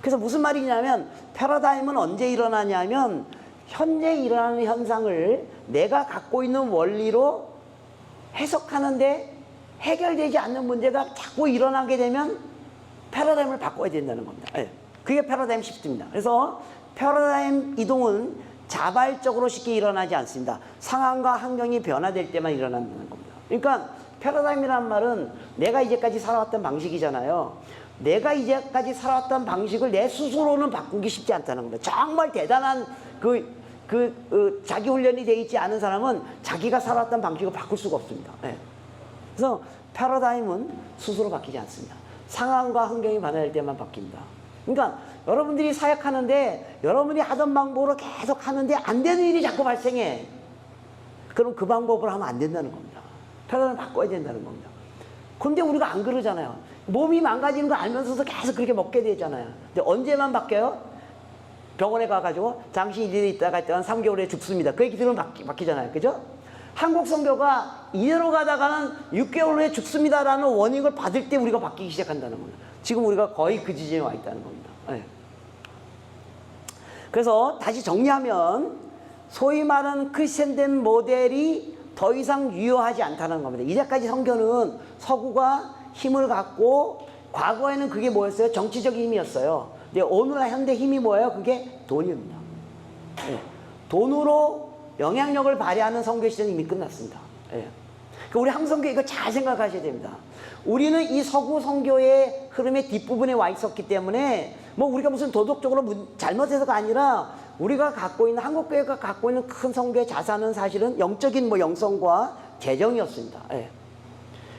그래서 무슨 말이냐면 패러다임은 언제 일어나냐면 현재 일어나는 현상을 내가 갖고 있는 원리로 해석하는데 해결되지 않는 문제가 자꾸 일어나게 되면 패러다임을 바꿔야 된다는 겁니다. 예. 그게 패러다임 시프트입니다. 그래서 패러다임 이동은 자발적으로 쉽게 일어나지 않습니다. 상황과 환경이 변화될 때만 일어난다는 겁니다. 그러니까 패러다임이라는 말은 내가 이제까지 살아왔던 방식이잖아요. 내가 이제까지 살아왔던 방식을 내 스스로는 바꾸기 쉽지 않다는 겁니다. 정말 대단한 자기 훈련이 되어 있지 않은 사람은 자기가 살아왔던 방식을 바꿀 수가 없습니다. 네. 그래서 패러다임은 스스로 바뀌지 않습니다. 상황과 환경이 변화될 때만 바뀝니다. 그러니까 여러분들이 사역하는데 여러분이 하던 방법으로 계속 하는데 안 되는 일이 자꾸 발생해. 그럼 그 방법으로 하면 안 된다는 겁니다. 패러다임을 바꿔야 된다는 겁니다. 근데 우리가 안 그러잖아요. 몸이 망가지는 거 알면서도 계속 그렇게 먹게 되잖아요. 근데 언제만 바뀌어요? 병원에 가가지고 당신 이대로 있다가 있다가 3개월에 죽습니다. 그 얘기 들으면 바뀌잖아요. 그죠? 한국 선교가 이대로 가다가는 6개월 후에 죽습니다라는 워닝을 받을 때 우리가 바뀌기 시작한다는 겁니다. 지금 우리가 거의 그 지점에 와 있다는 겁니다. 네. 그래서 다시 정리하면 소위 말하는 크리스천된 모델이 더 이상 유효하지 않다는 겁니다. 이제까지 선교는 서구가 힘을 갖고 과거에는 그게 뭐였어요? 정치적인 힘이었어요. 근데 오늘날 현대 힘이 뭐예요? 그게 돈입니다. 네. 돈으로 영향력을 발휘하는 선교 시대는 이미 끝났습니다. 네. 그러니까 우리 한국선교 이거 잘 생각하셔야 됩니다. 우리는 이 서구 선교의 흐름의 뒷부분에 와 있었기 때문에 우리가 무슨 도덕적으로 잘못해서가 아니라 우리가 갖고 있는 한국교회가 갖고 있는 큰 선교의 자산은 사실은 영적인 영성과 재정이었습니다. 예.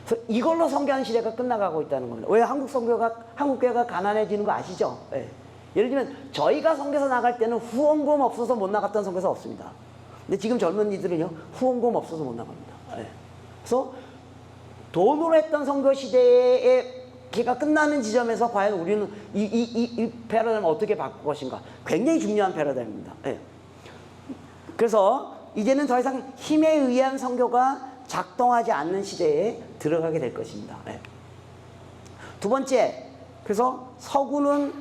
그래서 이걸로 선교하는 시대가 끝나가고 있다는 겁니다. 왜 한국교회가 가난해지는 거 아시죠? 예. 예를 들면 저희가 선교사 나갈 때는 후원금 없어서 못 나갔던 선교사 없습니다. 근데 지금 젊은이들은요 후원금 없어서 못 나갑니다. 예. 그래서 돈으로 했던 선교 시대의 기가 끝나는 지점에서 과연 우리는 이 패러다임을 어떻게 바꿀 것인가 굉장히 중요한 패러다임입니다. 예. 그래서 이제는 더 이상 힘에 의한 선교가 작동하지 않는 시대에 들어가게 될 것입니다. 예. 두 번째, 그래서 서구는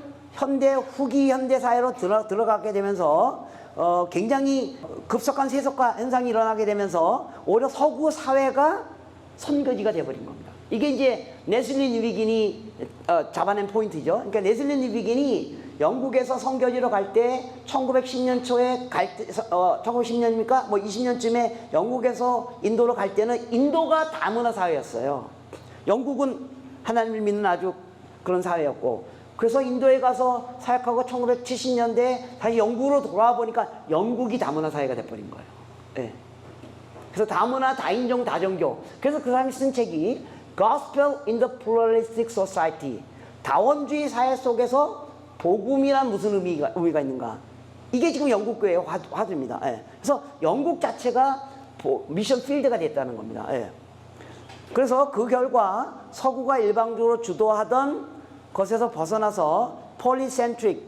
후기 현대 사회로 들어가게 되면서 굉장히 급속한 세속화 현상이 일어나게 되면서 오히려 서구 사회가 선교지가 되어버린 겁니다. 이게 이제 네슬리 뉴비긴이 잡아낸 포인트죠. 그러니까 네슬리 뉴비긴이 영국에서 선교지로 갈 때 1910년 초에 1910년입니까? 20년쯤에 영국에서 인도로 갈 때는 인도가 다문화 사회였어요. 영국은 하나님을 믿는 아주 그런 사회였고, 그래서 인도에 가서 사역하고 1970년대 다시 영국으로 돌아와 보니까 영국이 다문화 사회가 돼버린 거예요. 네. 그래서 다문화, 다인종, 다종교. 그래서 그 사람이 쓴 책이 Gospel in the Pluralistic Society. 다원주의 사회 속에서 복음이란 무슨 의미가 있는가. 이게 지금 영국 교회의 화두입니다. 예. 그래서 영국 자체가 미션 필드가 됐다는 겁니다. 예. 그래서 그 결과 서구가 일방적으로 주도하던 것에서 벗어나서 폴리센트릭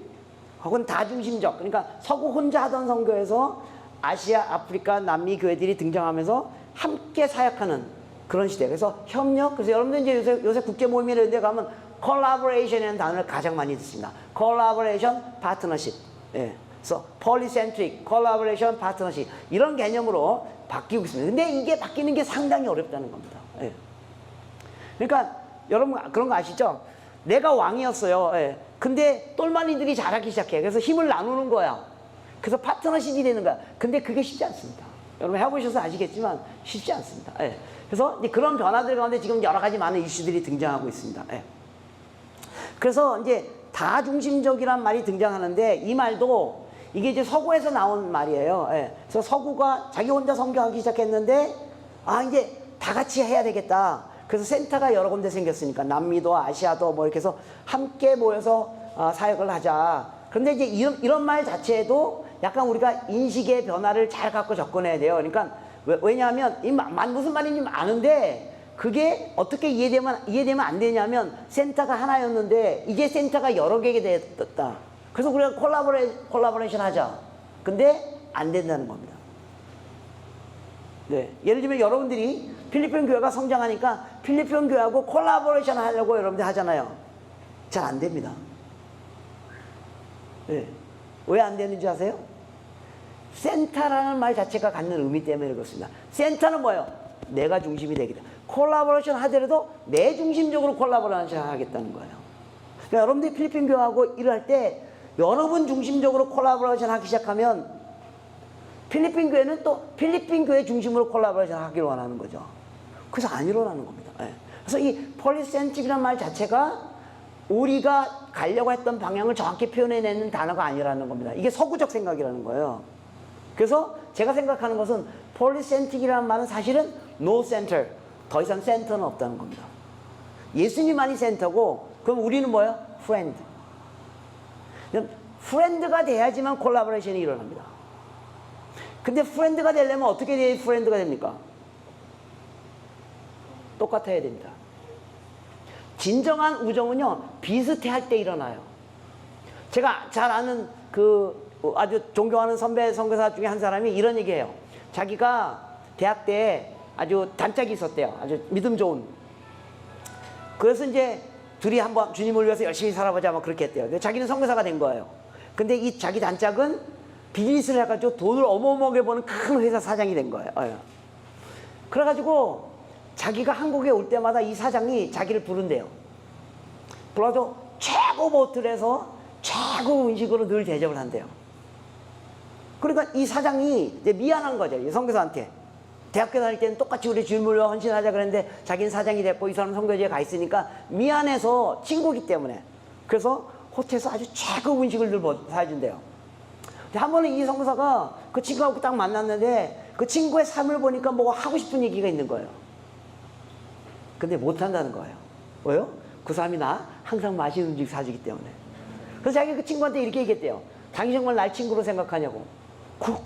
혹은 다중심적, 그러니까 서구 혼자 하던 선교에서 아시아, 아프리카, 남미 교회들이 등장하면서 함께 사역하는 그런 시대. 그래서 협력, 그래서 여러분들 이제 요새 국제 모임이나 이런 데 가면 collaboration이라는 단어를 가장 많이 듣습니다. collaboration, partnership. 예. 그래서 polycentric, collaboration, partnership. 이런 개념으로 바뀌고 있습니다. 근데 이게 바뀌는 게 상당히 어렵다는 겁니다. 예. 그러니까 여러분 그런 거 아시죠? 내가 왕이었어요. 예. 근데 똘마니들이 잘하기 시작해. 그래서 힘을 나누는 거야. 그래서 파트너십이 되는 거야. 근데 그게 쉽지 않습니다. 여러분 해보셔서 아시겠지만 쉽지 않습니다. 예. 그래서 이제 그런 변화들 가운데 지금 여러 가지 많은 이슈들이 등장하고 있습니다. 예. 그래서 이제 다중심적이란 말이 등장하는데 이 말도 이게 이제 서구에서 나온 말이에요. 예. 그래서 서구가 자기 혼자 선교하기 시작했는데 이제 다 같이 해야 되겠다. 그래서 센터가 여러 군데 생겼으니까 남미도 아시아도 뭐 이렇게 해서 함께 모여서 사역을 하자. 그런데 이제 이런 말 자체에도 약간 우리가 인식의 변화를 잘 갖고 접근해야 돼요. 그러니까 왜냐하면 무슨 말인지 아는데 그게 어떻게 이해되면 안 되냐면 센터가 하나였는데 이제 센터가 여러 개가 됐다. 그래서 우리가 콜라보레이션 하자. 근데 안 된다는 겁니다. 네. 예를 들면 여러분들이 필리핀 교회가 성장하니까 필리핀 교회하고 콜라보레이션 하려고 여러분들 하잖아요. 잘 안 됩니다. 네. 왜 안 되는지 아세요? 센터라는 말 자체가 갖는 의미 때문에 그렇습니다. 센터는 뭐예요? 내가 중심이 되겠다. 콜라보레이션 하더라도 내 중심적으로 콜라보레이션 하겠다는 거예요. 그러니까 여러분들이 필리핀 교회하고 일을 할 때 여러분 중심적으로 콜라보레이션 하기 시작하면 필리핀 교회는 또 필리핀 교회 중심으로 콜라보레이션 하기를 원하는 거죠. 그래서 안 일어나는 겁니다. 네. 그래서 이 폴리센트릭이라는 말 자체가 우리가 가려고 했던 방향을 정확히 표현해내는 단어가 아니라는 겁니다. 이게 서구적 생각이라는 거예요. 그래서 제가 생각하는 것은 폴리센트릭이라는 말은 사실은 no center, 더 이상 센터는 없다는 겁니다. 예수님만이 센터고 그럼 우리는 뭐예요? 프렌드. 프렌드가 돼야지만 콜라보레이션이 일어납니다. 근데 프렌드가 되려면 어떻게 돼야 프렌드가 됩니까? 똑같아야 됩니다. 진정한 우정은요 비슷해할 때 일어나요. 제가 잘 아는 아주 존경하는 선배 선교사 중에 한 사람이 이런 얘기해요. 자기가 대학 때 아주 단짝이 있었대요. 아주 믿음 좋은. 그래서 이제 둘이 한번 주님을 위해서 열심히 살아보자 막 그렇게 했대요. 근데 자기는 선교사가 된 거예요. 근데 이 자기 단짝은 비즈니스를 해가지고 돈을 어마어마하게 버는 큰 회사 사장이 된 거예요. 그래가지고 자기가 한국에 올 때마다 이 사장이 자기를 부른대요. 불러도 최고 호텔에서 최고 음식으로 늘 대접을 한대요. 그러니까 이 사장이 이제 미안한 거죠. 이 선교사한테. 대학교 다닐 때는 똑같이 우리 주님을 위해 헌신하자 그랬는데 자기는 사장이 됐고 이 사람 선교지에 가 있으니까 미안해서 친구기 때문에. 그래서 호텔에서 아주 최고 음식을 늘 사준대요. 한 번은 이 선교사가 그 친구하고 딱 만났는데 그 친구의 삶을 보니까 뭐 하고 싶은 얘기가 있는 거예요. 근데 못 한다는 거예요. 왜요? 그 사람이 나 항상 맛있는 음식 사주기 때문에. 그래서 자기가 그 친구한테 이렇게 얘기했대요. 당신 정말 날 친구로 생각하냐고.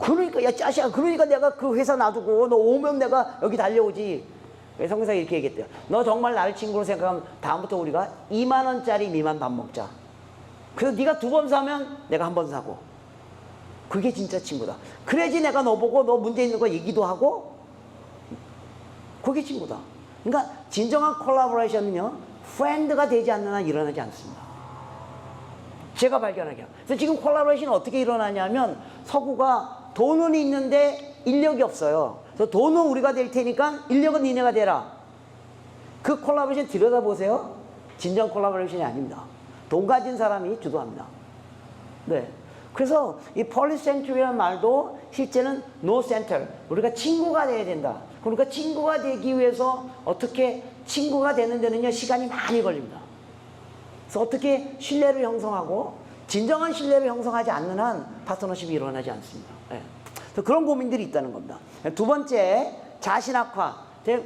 그러니까 야 짜식아, 그러니까 내가 그 회사 놔두고 너 오면 내가 여기 달려오지. 성교사가 이렇게 얘기했대요. 너 정말 나를 친구로 생각하면 다음부터 우리가 2만 원짜리 미만 밥 먹자. 그래서 네가 2번 사면 내가 1번 사고. 그게 진짜 친구다. 그래야지 내가 너 보고 너 문제 있는 거 얘기도 하고. 그게 친구다. 그러니까 진정한 콜라보레이션은요 프렌드가 되지 않는 한 일어나지 않습니다. 제가 발견하기로. 그래서 지금 콜라보레이션이 어떻게 일어나냐면 서구가 돈은 있는데 인력이 없어요. 그래서 돈은 우리가 될 테니까 인력은 니네가 되라. 그 콜라보레이션 들여다보세요. 진정 콜라보레이션이 아닙니다. 돈 가진 사람이 주도합니다. 네. 그래서 이 폴리센트릭이라는 말도 실제는 no center. 우리가 친구가 돼야 된다. 그러니까 친구가 되기 위해서 어떻게 친구가 되는 데는요 시간이 많이 걸립니다. 그래서 어떻게 신뢰를 형성하고 진정한 신뢰를 형성하지 않는 한 파트너십이 일어나지 않습니다. 네. 그래서 그런 고민들이 있다는 겁니다. 두 번째, 자신학화.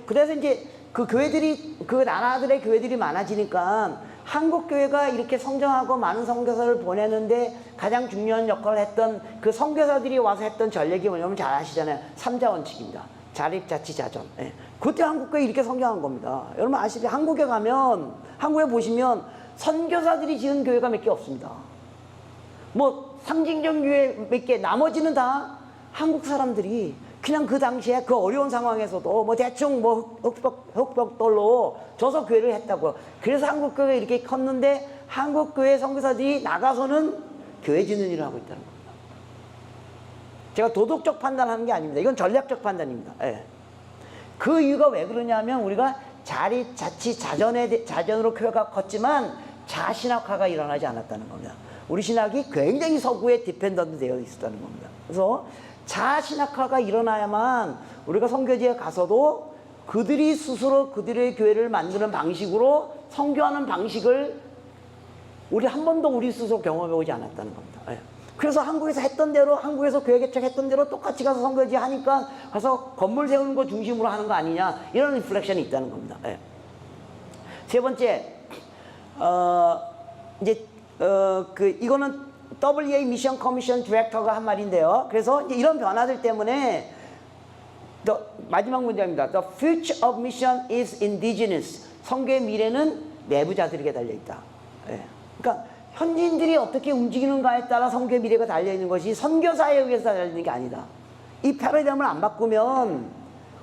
그래서 이제 그 교회들이 그 나라들의 교회들이 많아지니까 한국 교회가 이렇게 성장하고 많은 선교사를 보내는데 가장 중요한 역할을 했던 그 선교사들이 와서 했던 전략이 뭐냐면 잘 아시잖아요. 3자 원칙입니다. 자립, 자치, 자전. 네. 그때 한국 교회 이렇게 성장한 겁니다. 여러분 아시죠? 한국에 가면 한국에 보시면 선교사들이 지은 교회가 몇 개 없습니다. 뭐 상징적 교회 몇 개, 나머지는 다 한국 사람들이 그냥 그 당시에 그 어려운 상황에서도 뭐 대충 뭐 흑벽돌로 줘서 교회를 했다고요. 그래서 한국 교회가 이렇게 컸는데 한국 교회 선교사들이 나가서는 교회 짓는 일을 하고 있다는 겁니다. 제가 도덕적 판단하는 게 아닙니다. 이건 전략적 판단입니다. 예. 그 이유가 왜 그러냐면 우리가 자립, 자치, 자전으로 교회가 컸지만 자신학화가 일어나지 않았다는 겁니다. 우리 신학이 굉장히 서구에 디펜던트 되어 있었다는 겁니다. 그래서 자신학화가 일어나야만 우리가 선교지에 가서도 그들이 스스로 그들의 교회를 만드는 방식으로 선교하는 방식을 우리 한 번도 우리 스스로 경험해보지 않았다는 겁니다. 예. 그래서 한국에서 했던 대로, 한국에서 교회개척 했던 대로 똑같이 가서 선교지 하니까 가서 건물 세우는 거 중심으로 하는 거 아니냐, 이런 리플렉션이 있다는 겁니다. 예. 세 번째, 이거는 WA 미션 커미션 디렉터가 한 말인데요. 그래서 이제 이런 변화들 때문에 마지막 문장입니다. The future of mission is indigenous. 선교의 미래는 내부자들에게 달려있다. 예. 그러니까 현지인들이 어떻게 움직이는가에 따라 선교의 미래가 달려있는 것이 선교사에 의해서 달려있는 게 아니다. 이 패러다임을 안 바꾸면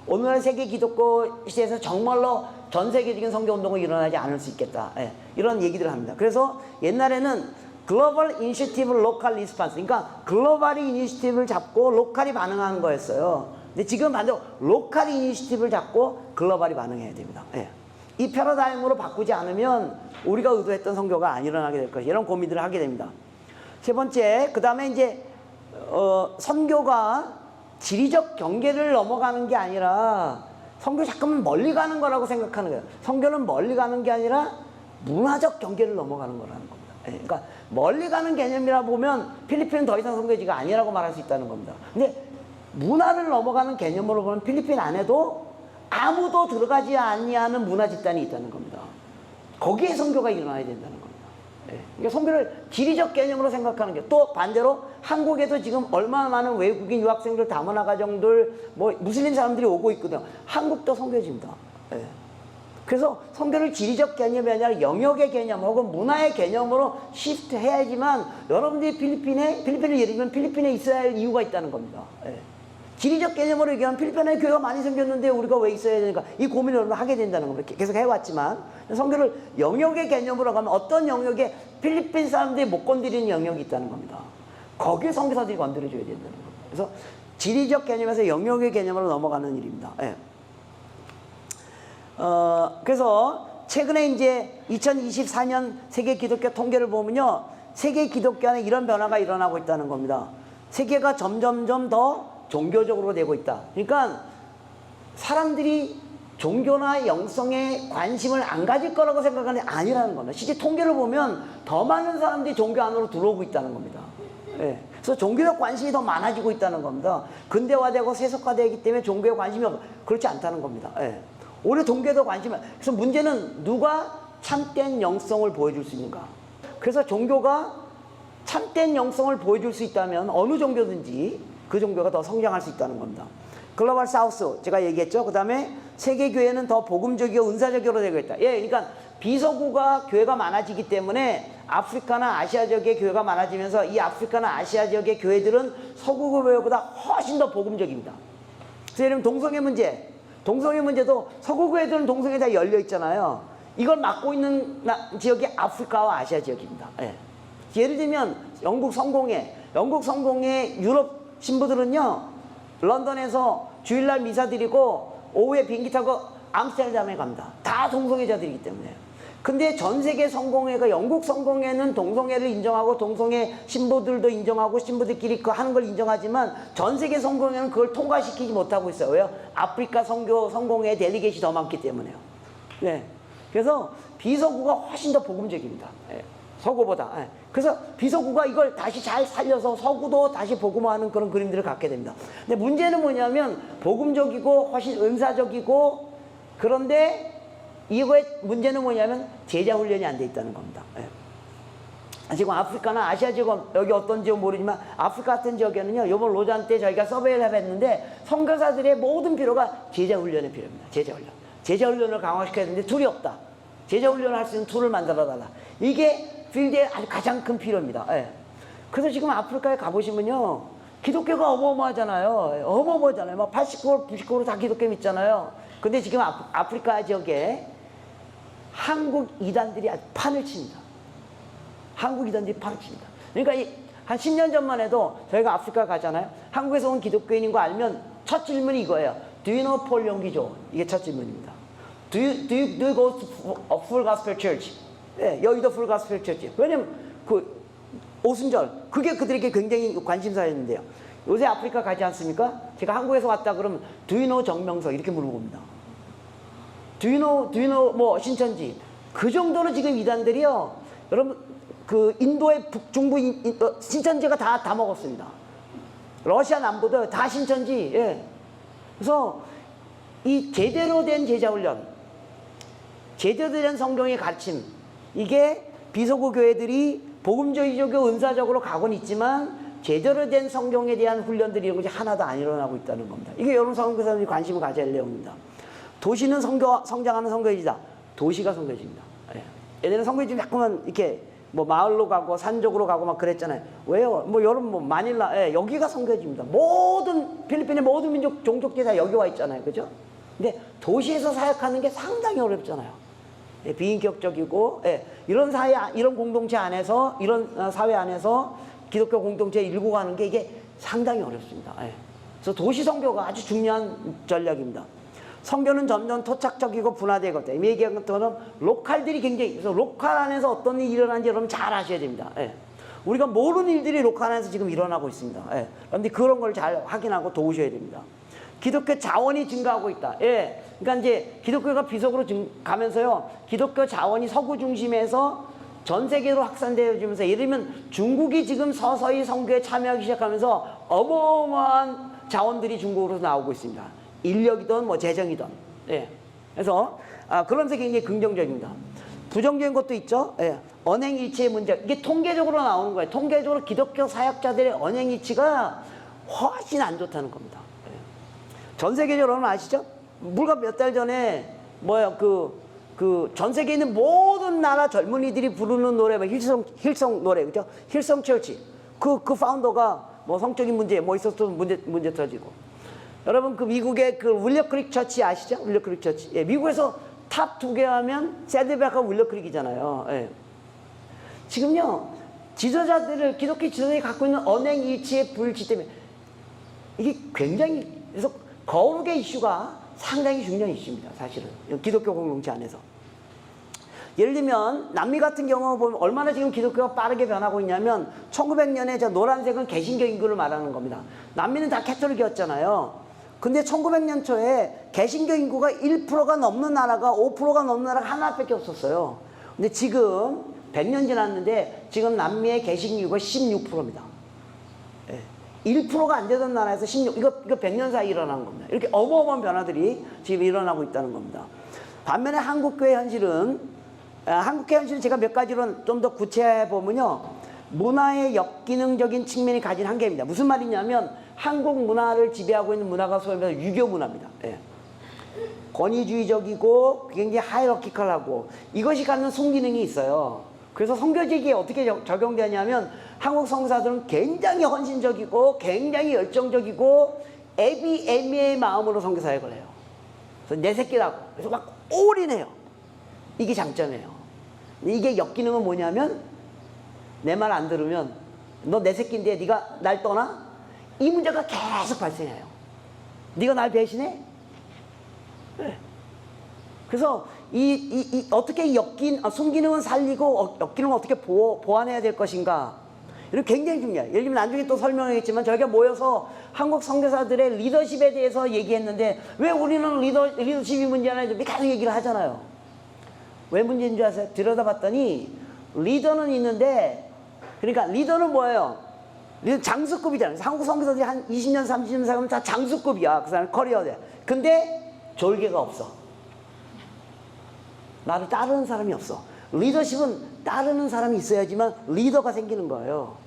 오늘날 세계 기독교 시대에서 정말로 전 세계적인 선교 운동이 일어나지 않을 수 있겠다. 예. 이런 얘기들을 합니다. 그래서 옛날에는 글로벌 이니셔티브 로컬 리스판스, 그러니까 글로벌이 이니셔티브를 잡고 로컬이 반응하는 거였어요. 근데 지금 반대로 로컬 이니셔티브를 잡고 글로벌이 반응해야 됩니다. 예. 이 패러다임으로 바꾸지 않으면 우리가 의도했던 선교가 안 일어나게 될 것이, 이런 고민들을 하게 됩니다. 세 번째, 그 다음에 이제 선교가 지리적 경계를 넘어가는 게 아니라 선교 잠깐만 멀리 가는 거라고 생각하는 거예요. 선교는 멀리 가는 게 아니라 문화적 경계를 넘어가는 거라는 겁니다. 예. 그러니까 멀리 가는 개념이라 보면 필리핀은 더 이상 선교지가 아니라고 말할 수 있다는 겁니다. 근데 문화를 넘어가는 개념으로 보면 필리핀 안에도 아무도 들어가지 아니하는 문화 집단이 있다는 겁니다. 거기에 선교가 일어나야 된다는 겁니다. 예. 그러니까 선교를 지리적 개념으로 생각하는 게, 또 반대로 한국에도 지금 얼마나 많은 외국인 유학생들, 다문화 가정들, 뭐 무슬림 사람들이 오고 있거든요. 한국도 선교지입니다. 예. 그래서 선교를 지리적 개념이 아니라 영역의 개념 혹은 문화의 개념으로 시프트 해야지만 여러분들이 필리핀을 예를 들면 필리핀에 있어야 할 이유가 있다는 겁니다. 예. 지리적 개념으로 얘기하면 필리핀에 교회가 많이 생겼는데 우리가 왜 있어야 되니까, 이 고민을 하게 된다는 겁니다. 계속 해왔지만 선교를 영역의 개념으로 가면 어떤 영역에 필리핀 사람들이 못 건드리는 영역이 있다는 겁니다. 거기에 선교사들이 건드려줘야 된다는 겁니다. 그래서 지리적 개념에서 영역의 개념으로 넘어가는 일입니다. 예. 그래서 최근에 이제 2024년 세계 기독교 통계를 보면요, 세계 기독교 안에 이런 변화가 일어나고 있다는 겁니다. 세계가 점점점 더 종교적으로 되고 있다. 그러니까 사람들이 종교나 영성에 관심을 안 가질 거라고 생각하는 게 아니라는 겁니다. 실제 통계를 보면 더 많은 사람들이 종교 안으로 들어오고 있다는 겁니다. 예. 그래서 종교적 관심이 더 많아지고 있다는 겁니다. 근대화되고 세속화되기 때문에 종교에 관심이 그렇지 않다는 겁니다. 예. 오히려 종교에도 관심이, 그래서 문제는 누가 참된 영성을 보여줄 수 있는가. 그래서 종교가 참된 영성을 보여줄 수 있다면 어느 종교든지 그 종교가 더 성장할 수 있다는 겁니다. 글로벌 사우스 제가 얘기했죠. 그 다음에 세계교회는 더 복음적이고 은사적으로 되고 있다. 예, 그러니까 비서구가 교회가 많아지기 때문에 아프리카나 아시아 지역의 교회가 많아지면서 이 아프리카나 아시아 지역의 교회들은 서구 교회보다 훨씬 더 복음적입니다. 그래서 예를 들면 동성애 문제도 서구 교회들은 동성애 다 열려 있잖아요. 이걸 맡고 있는 지역이 아프리카와 아시아 지역입니다. 예. 예를 들면 영국 성공회 유럽 신부들은요, 런던에서 주일날 미사 드리고 오후에 비행기 타고 암스테르담에 갑니다. 다 동성애자들이기 때문에. 근데 전 세계 성공회가, 영국 성공회는 동성애를 인정하고 동성애 신부들도 인정하고 신부들끼리 그 하는 걸 인정하지만 전 세계 성공회는 그걸 통과시키지 못하고 있어요. 왜요? 아프리카 성공회 델리게이트가 더 많기 때문에요. 네. 그래서 비서구가 훨씬 더 복음적입니다. 네. 서구보다. 네. 그래서 비서구가 이걸 다시 잘 살려서 서구도 다시 복음화하는 그런 그림들을 갖게 됩니다. 근데 문제는 뭐냐면 복음적이고 훨씬 은사적이고, 그런데 이거의 문제는 뭐냐면 제자 훈련이 안 돼 있다는 겁니다. 예. 지금 아프리카나 아시아 지역, 여기 어떤 지역 모르지만 아프리카 같은 지역에는요, 이번 로잔 때 저희가 서베이를 해봤는데 선교사들의 모든 필요가 제자 훈련의 필요입니다. 제자 훈련을 강화시켜야 되는데 툴이 없다. 제자 훈련을 할 수 있는 툴을 만들어 달라. 이게 필드의 아주 가장 큰 필요입니다. 예. 그래서 지금 아프리카에 가보시면요, 기독교가 어마어마하잖아요. 어마어마하잖아요. 막 80%, 90% 다 기독교 믿잖아요. 근데 지금 아프리카 지역에 한국 이단들이 아주 판을 칩니다. 그러니까 한 10년 전만 해도 저희가 아프리카 가잖아요. 한국에서 온 기독교인인 거 알면 첫 질문이 이거예요. Do you know 폴 용기조? 이게 첫 질문입니다. Do you go to a full gospel church? 예, 여의도 full gospel church. 왜냐면 그 오순절, 그게 그들에게 굉장히 관심사였는데요. 요새 아프리카 가지 않습니까? 제가 한국에서 왔다 그러면 Do you know 정명석? 이렇게 물어봅니다. Do you know 뭐 신천지? 그 정도로 지금 이단들이요, 여러분, 그 인도의 북중부 신천지가 다 먹었습니다. 러시아 남부도 다 신천지. 예. 그래서 이 제대로 된 제자훈련, 제대로 된 성경의 가르침, 이게 비서구 교회들이 복음주의적이고 은사적으로 가곤 있지만 제대로 된 성경에 대한 훈련들이 이런 것이 하나도 안 일어나고 있다는 겁니다. 이게 여러분 선교사님이 관심을 가져야 할 내용입니다. 도시는 성장하는 선교지다. 도시가 선교지입니다. 예. 예전에 선교지 자꾸만 이렇게 뭐 마을로 가고 산적으로 가고 막 그랬잖아요. 왜요? 뭐 여러분 뭐 마닐라, 예, 여기가 선교지입니다. 모든 필리핀의 모든 민족 종족들이 다 여기 와 있잖아요, 그죠? 근데 도시에서 사역하는 게 상당히 어렵잖아요. 예, 비인격적이고, 예, 이런 사회, 이런 공동체 안에서, 이런 사회 안에서 기독교 공동체에 일구 가는 게 이게 상당히 어렵습니다. 예. 그래서 도시 선교가 아주 중요한 전략입니다. 선교는 점점 토착적이고 분화되거든요. 이미 얘기한 것처럼 로컬들이 굉장히, 그래서 로컬 안에서 어떤 일이 일어나는지 여러분 잘 아셔야 됩니다. 예. 우리가 모르는 일들이 로컬 안에서 지금 일어나고 있습니다. 예. 그런데 그런 걸 잘 확인하고 도우셔야 됩니다. 기독교 자원이 증가하고 있다. 예. 그러니까 이제 기독교가 비속으로 가면서요, 기독교 자원이 서구 중심에서 전 세계로 확산되어지면서, 예를 들면 중국이 지금 서서히 선교에 참여하기 시작하면서 어마어마한 자원들이 중국으로 나오고 있습니다. 인력이든 뭐 재정이든. 예. 그래서 그러면서 굉장히 긍정적입니다. 부정적인 것도 있죠. 예. 언행일치의 문제. 이게 통계적으로 나오는 거예요. 통계적으로 기독교 사역자들의 언행일치가 훨씬 안 좋다는 겁니다. 예. 전 세계적으로 여러분 아시죠? 불과 몇 달 전에 뭐야 전 세계에 있는 모든 나라 젊은이들이 부르는 노래, 힐성 노래, 그죠? 힐성 철치. 그 파운더가 뭐 성적인 문제, 뭐 있어서 문제 터지고. 여러분, 그 미국의 그 윌리엄 크릭 처치 아시죠? 윌리엄 크릭 처치. 예, 미국에서 탑 2개 하면 샌드백하고 윌리엄 크릭이잖아요. 예. 지금요, 지도자들을, 기독교 지도자들이 갖고 있는 언행일치의 불지 때문에 이게 굉장히, 그래서 거룩의 이슈가 상당히 중요한 이슈입니다, 사실은. 기독교 공동체 안에서. 예를 들면 남미 같은 경우 보면 얼마나 지금 기독교가 빠르게 변하고 있냐면 1900년에 저 노란색은 개신교 인구를 말하는 겁니다. 남미는 다 캐톨릭이었잖아요. 근데 1900년 초에 개신교 인구가 1%가 넘는 나라가 5%가 넘는 나라가 하나밖에 없었어요. 근데 지금 100년 지났는데 지금 남미의 개신교 인구가 16%입니다. 1%가 안 되던 나라에서 16, 이거 100년 사이 일어난 겁니다. 이렇게 어마어마한 변화들이 지금 일어나고 있다는 겁니다. 반면에 한국교회 현실은 제가 몇 가지로 좀 더 구체해 보면요, 문화의 역기능적인 측면이 가진 한계입니다. 무슨 말이냐면 한국 문화를 지배하고 있는 문화가 소위 말해서 유교 문화입니다. 예. 권위주의적이고 굉장히 하이러키컬하고 이것이 갖는 순기능이 있어요. 그래서 선교지기에 어떻게 적용되냐면 한국 선교사들은 굉장히 헌신적이고 굉장히 열정적이고 애비애미의 마음으로 선교 사역을 해요. 그래서 내 새끼라고. 그래서 막 올인해요. 이게 장점이에요. 이게 역기능은 뭐냐면 내 말 안 들으면 너 내 새끼인데 네가 날 떠나? 이 문제가 계속 발생해요. 네가 날 배신해? 네. 그래서 어떻게 순기능은 살리고 역기능은 어떻게 보완해야 될 것인가, 이런 굉장히 중요해요. 예를 들면 나중에 또 설명하겠지만 저희가 모여서 한국 선교사들의 리더십에 대해서 얘기했는데 왜 우리는 리더십이 문제나 이렇게 계속 얘기를 하잖아요. 왜 문제인 줄 아세요? 들여다봤더니 리더는 있는데, 그러니까 리더는 뭐예요? 리더 장수급이잖아요. 한국 선교사들이 한 20년 30년 살면 다 장수급이야. 그 사람 커리어에. 근데 졸개가 없어. 나를 따르는 사람이 없어. 리더십은 따르는 사람이 있어야지만 리더가 생기는 거예요.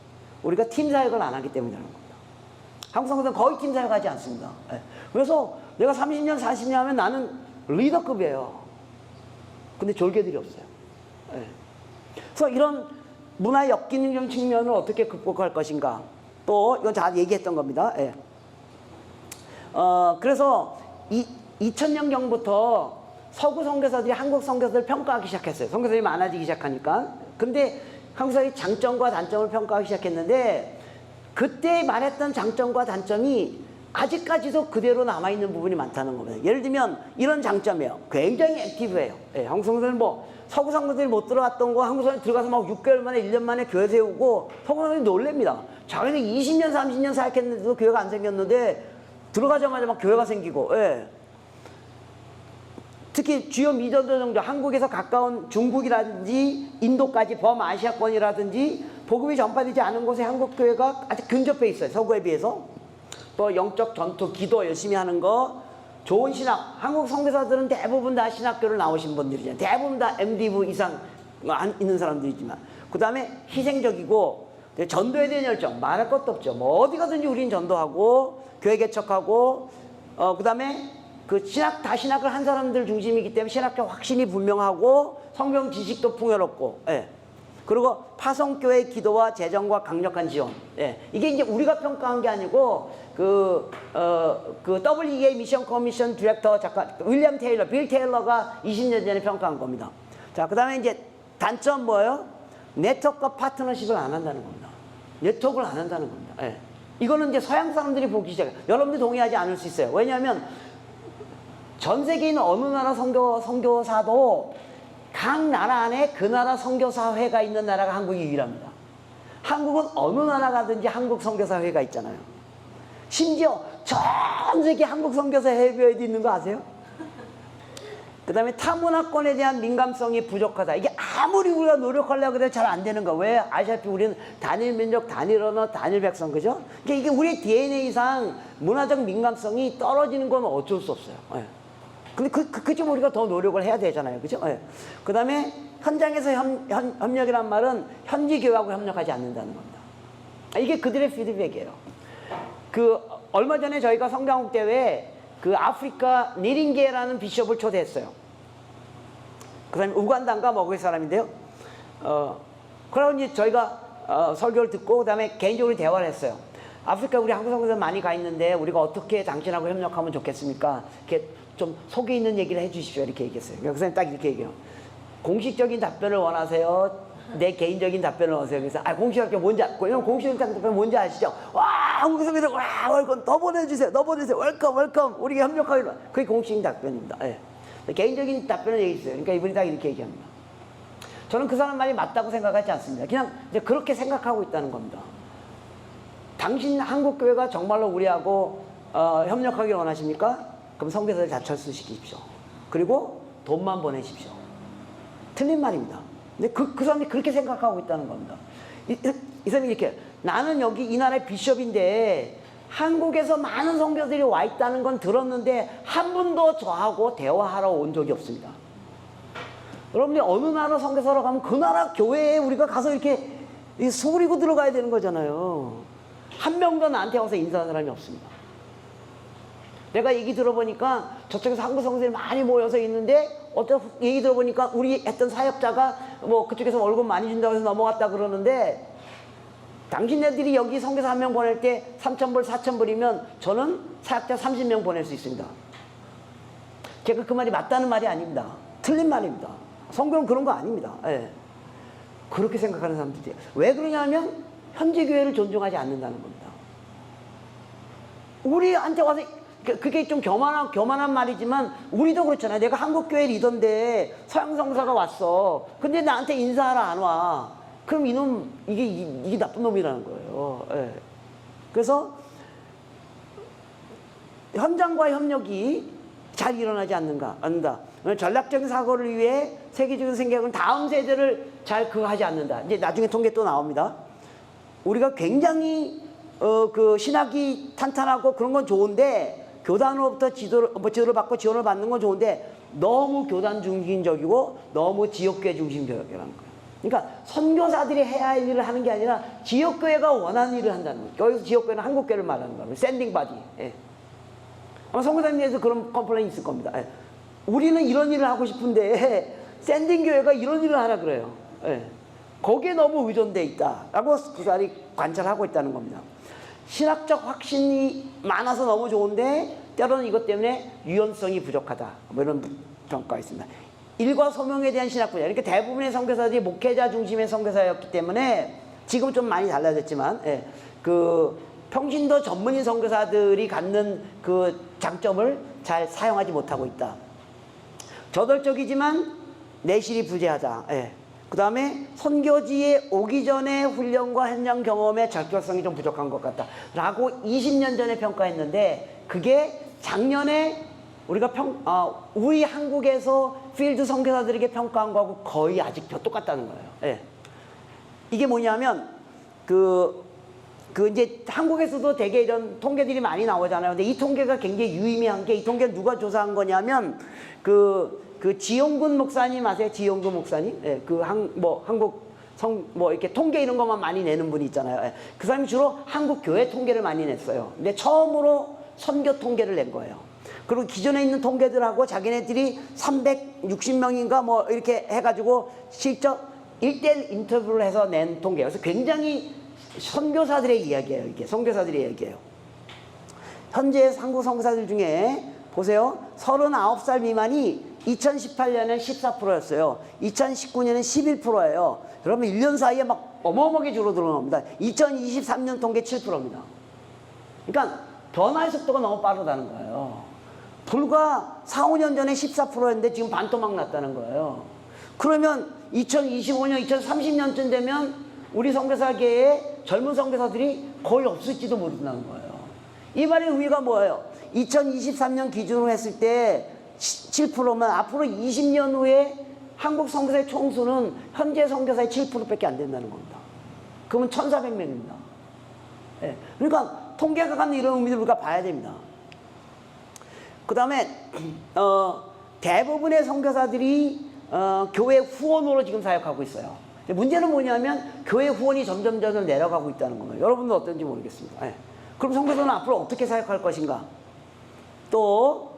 우리가 팀 사역을 안 하기 때문에 그런 겁니다. 한국 선교사는 거의 팀 사역하지 않습니다. 그래서 내가 30년 40년 하면 나는 리더급이에요. 근데 졸개들이 없어요. 그래서 이런 문화의 역기능 측면을 어떻게 극복할 것인가, 또 이건 다 얘기했던 겁니다. 그래서 2000년경부터 서구 선교사들이 한국 선교사들을 평가하기 시작했어요. 선교사들이 많아지기 시작하니까. 근데 한국 선교사들이 장점과 단점을 평가하기 시작했는데 그때 말했던 장점과 단점이 아직까지도 그대로 남아있는 부분이 많다는 겁니다. 예를 들면 이런 장점이에요. 굉장히 액티브해요. 한국 선교사들은 서구 선교사들이 못 들어왔던 거 한국 선교사들이 들어가서 막 6개월 만에 1년 만에 교회 세우고, 서구 선교사들이 놀랍니다. 자기는 20년 30년 사역했는데도 교회가 안 생겼는데 들어가자마자 막 교회가 생기고. 특히 주요 미전도 정도 한국에서 가까운 중국이라든지 인도까지 범아시아권이라든지 복음이 전파되지 않은 곳에 한국교회가 아주 근접해 있어요. 서구에 비해서. 또 영적 전투, 기도 열심히 하는 거, 좋은 신학. 한국 선교사들은 대부분 다 신학교를 나오신 분들이잖아요. 대부분 다 MD부 이상 있는 사람들이지만. 그 다음에 희생적이고 전도에 대한 열정 말할 것도 없죠. 뭐 어디 가든지 우린 전도하고 교회 개척하고 그 다음에 그 다신학을 한 사람들 중심이기 때문에 신학적 확신이 분명하고 성경 지식도 풍요롭고, 예. 그리고 파송교회 기도와 재정과 강력한 지원. 예. 이게 이제 우리가 평가한 게 아니고 그 WEA 미션 커미션 디렉터 작가 윌리엄 테일러, 빌 테일러가 20년 전에 평가한 겁니다. 자, 그 다음에 이제 단점 뭐예요? 네트워크와 파트너십을 안 한다는 겁니다. 네트워크를 안 한다는 겁니다. 예. 이거는 이제 서양 사람들이 보기 시작해요. 여러분들이 동의하지 않을 수 있어요. 왜냐하면 전 세계에 있는 어느 나라 선교사도 각 나라 안에 그 나라 선교사회가 있는 나라가 한국이 유일합니다. 한국은 어느 나라 가든지 한국 선교사회가 있잖아요. 심지어 전 세계 한국 선교사회에도 있는 거 아세요? 그 다음에 타문화권에 대한 민감성이 부족하다. 이게 아무리 우리가 노력하려고 해도 잘 안 되는 거. 왜? 아시다시피 우리는 단일 민족, 단일 언어, 단일 백성, 그죠? 이게 우리의 DNA상 문화적 민감성이 떨어지는 건 어쩔 수 없어요. 예. 근데 그 좀 우리가 더 노력을 해야 되잖아요. 그죠? 예. 그 다음에 현장에서 협력이란 말은 현지 교회하고 협력하지 않는다는 겁니다. 이게 그들의 피드백이에요. 얼마 전에 저희가 성장국 대회에 아프리카 니링게라는 비숍을 초대했어요. 그 사람이 우간다인가 먹을 사람인데요. 그러고 이제 저희가 설교를 듣고 그 다음에 개인적으로 대화를 했어요. 아프리카 우리 한국 선교사 많이 가 있는데 우리가 어떻게 당신하고 협력하면 좋겠습니까? 이렇게 좀 속에 있는 얘기를 해주십시오. 이렇게 얘기했어요. 그 사람이 딱 이렇게 얘기해요. 공식적인 답변을 원하세요? 내 개인적인 답변을 원하세요? 그래서 공식적인 뭔지 공식적인 답변 뭔지 아시죠? 와 한국 선교사 와 웰컴 더 보내주세요. 웰컴 우리 협력하기로. 그게 공식적인 답변입니다. 예. 개인적인 답변을 얘기했어요. 그러니까 이분이 딱 이렇게 얘기합니다. 저는 그 사람 말이 맞다고 생각하지 않습니다. 그냥 이제 그렇게 생각하고 있다는 겁니다. 당신 한국교회가 정말로 우리하고 협력하기를 원하십니까? 그럼 선교사를 잘 철수시키십시오. 그리고 돈만 보내십시오. 틀린 말입니다. 근데 그 사람이 그렇게 생각하고 있다는 겁니다. 이 사람이 이렇게 나는 여기 이 나라의 비숍인데 한국에서 많은 선교사들이 와 있다는 건 들었는데 한 번도 저하고 대화하러 온 적이 없습니다. 여러분이 어느 나라 선교사로 가면 그 나라 교회에 우리가 가서 이렇게 소리고 들어가야 되는 거잖아요. 한 명도 나한테 와서 인사한 사람이 없습니다. 내가 얘기 들어보니까 저쪽에서 한국 선교사들이 많이 모여서 있는데 어떤 얘기 들어보니까 우리 했던 사역자가 뭐 그쪽에서 월급 많이 준다고 해서 넘어갔다 그러는데 당신네들이 여기 선교사 한 명 보낼 때 3,000불, 4,000불이면 저는 사역자 30명 보낼 수 있습니다. 제가 그 말이 맞다는 말이 아닙니다. 틀린 말입니다. 성경은 그런 거 아닙니다. 예. 그렇게 생각하는 사람들이 왜 그러냐면 현지 교회를 존중하지 않는다는 겁니다. 우리한테 와서 그게 좀 교만한 말이지만 우리도 그렇잖아요. 내가 한국교회 리더인데 서양 선교사가 왔어. 근데 나한테 인사하러 안 와. 그럼 이놈 이게 나쁜 놈이라는 거예요. 예. 그래서 현장과 협력이 잘 일어나지 않는다. 전략적인 사고를 위해 세계적인 생각은 다음 세대를 잘 하지 않는다. 이제 나중에 통계 또 나옵니다. 우리가 굉장히 신학이 탄탄하고 그런 건 좋은데 교단으로부터 지도를 받고 지원을 받는 건 좋은데 너무 교단 중심적이고 너무 지역교회 중심적이라는 거예요. 그러니까 선교사들이 해야 할 일을 하는 게 아니라 지역교회가 원하는 일을 한다는 거예요. 여기서 지역교회는 한국교회를 말하는 거예요. 샌딩 바디. 예. 아마 선교사님에서 그런 컴플레인이 있을 겁니다. 예. 우리는 이런 일을 하고 싶은데 샌딩 교회가 이런 일을 하라 그래요. 예. 거기에 너무 의존돼 있다라고 그 사람이 관찰하고 있다는 겁니다. 신학적 확신이 많아서 너무 좋은데 때로는 이것 때문에 유연성이 부족하다. 뭐 이런 평가가 있습니다. 일과 소명에 대한 신학 분야. 그러니까 대부분의 선교사들이 목회자 중심의 선교사였기 때문에 지금 좀 많이 달라졌지만 평신도 전문인 선교사들이 갖는 그 장점을 잘 사용하지 못하고 있다. 저돌적이지만 내실이 부재하다. 예. 그 다음에 선교지에 오기 전에 훈련과 현장 경험의 적격성이 좀 부족한 것 같다 라고 20년 전에 평가했는데 그게 작년에 우리가 우리 한국에서 필드 선교사들에게 평가한 거하고 거의 아직 똑같다는 거예요. 예. 이게 뭐냐면, 이제 한국에서도 되게 이런 통계들이 많이 나오잖아요. 근데 이 통계가 굉장히 유의미한 게, 이 통계를 누가 조사한 거냐면, 지용근 목사님 아세요? 지용근 목사님? 예, 이렇게 통계 이런 것만 많이 내는 분이 있잖아요. 예. 그 사람이 주로 한국 교회 통계를 많이 냈어요. 근데 처음으로 선교 통계를 낸 거예요. 그리고 기존에 있는 통계들하고 자기네들이 360명인가 뭐 이렇게 해가지고 직접 1대1 인터뷰를 해서 낸 통계예요. 그래서 굉장히 선교사들의 이야기예요. 이게 선교사들의 이야기예요. 현재 한국 선교사들 중에 보세요. 39살 미만이 2018년엔 14%였어요. 2019년엔 11%예요. 그러면 1년 사이에 막 어마어마하게 줄어드는 겁니다. 2023년 통계 7%입니다. 그러니까 변화의 속도가 너무 빠르다는 거예요. 불과 4, 5년 전에 14%였는데 지금 반토막 났다는 거예요. 그러면 2025년, 2030년쯤 되면 우리 선교사계의 젊은 선교사들이 거의 없을지도 모른다는 거예요. 이 말의 의미가 뭐예요? 2023년 기준으로 했을 때 7%면 앞으로 20년 후에 한국 선교사의 총수는 현재 선교사의 7%밖에 안 된다는 겁니다. 그러면 1,400명입니다. 예. 그러니까 통계가 갖는 이런 의미를 우리가 봐야 됩니다. 그 다음에 대부분의 선교사들이 교회 후원으로 지금 사역하고 있어요. 문제는 뭐냐면 교회 후원이 점점 내려가고 있다는 겁니다. 여러분도 어떤지 모르겠습니다. 예. 그럼 선교사는 앞으로 어떻게 사역할 것인가? 또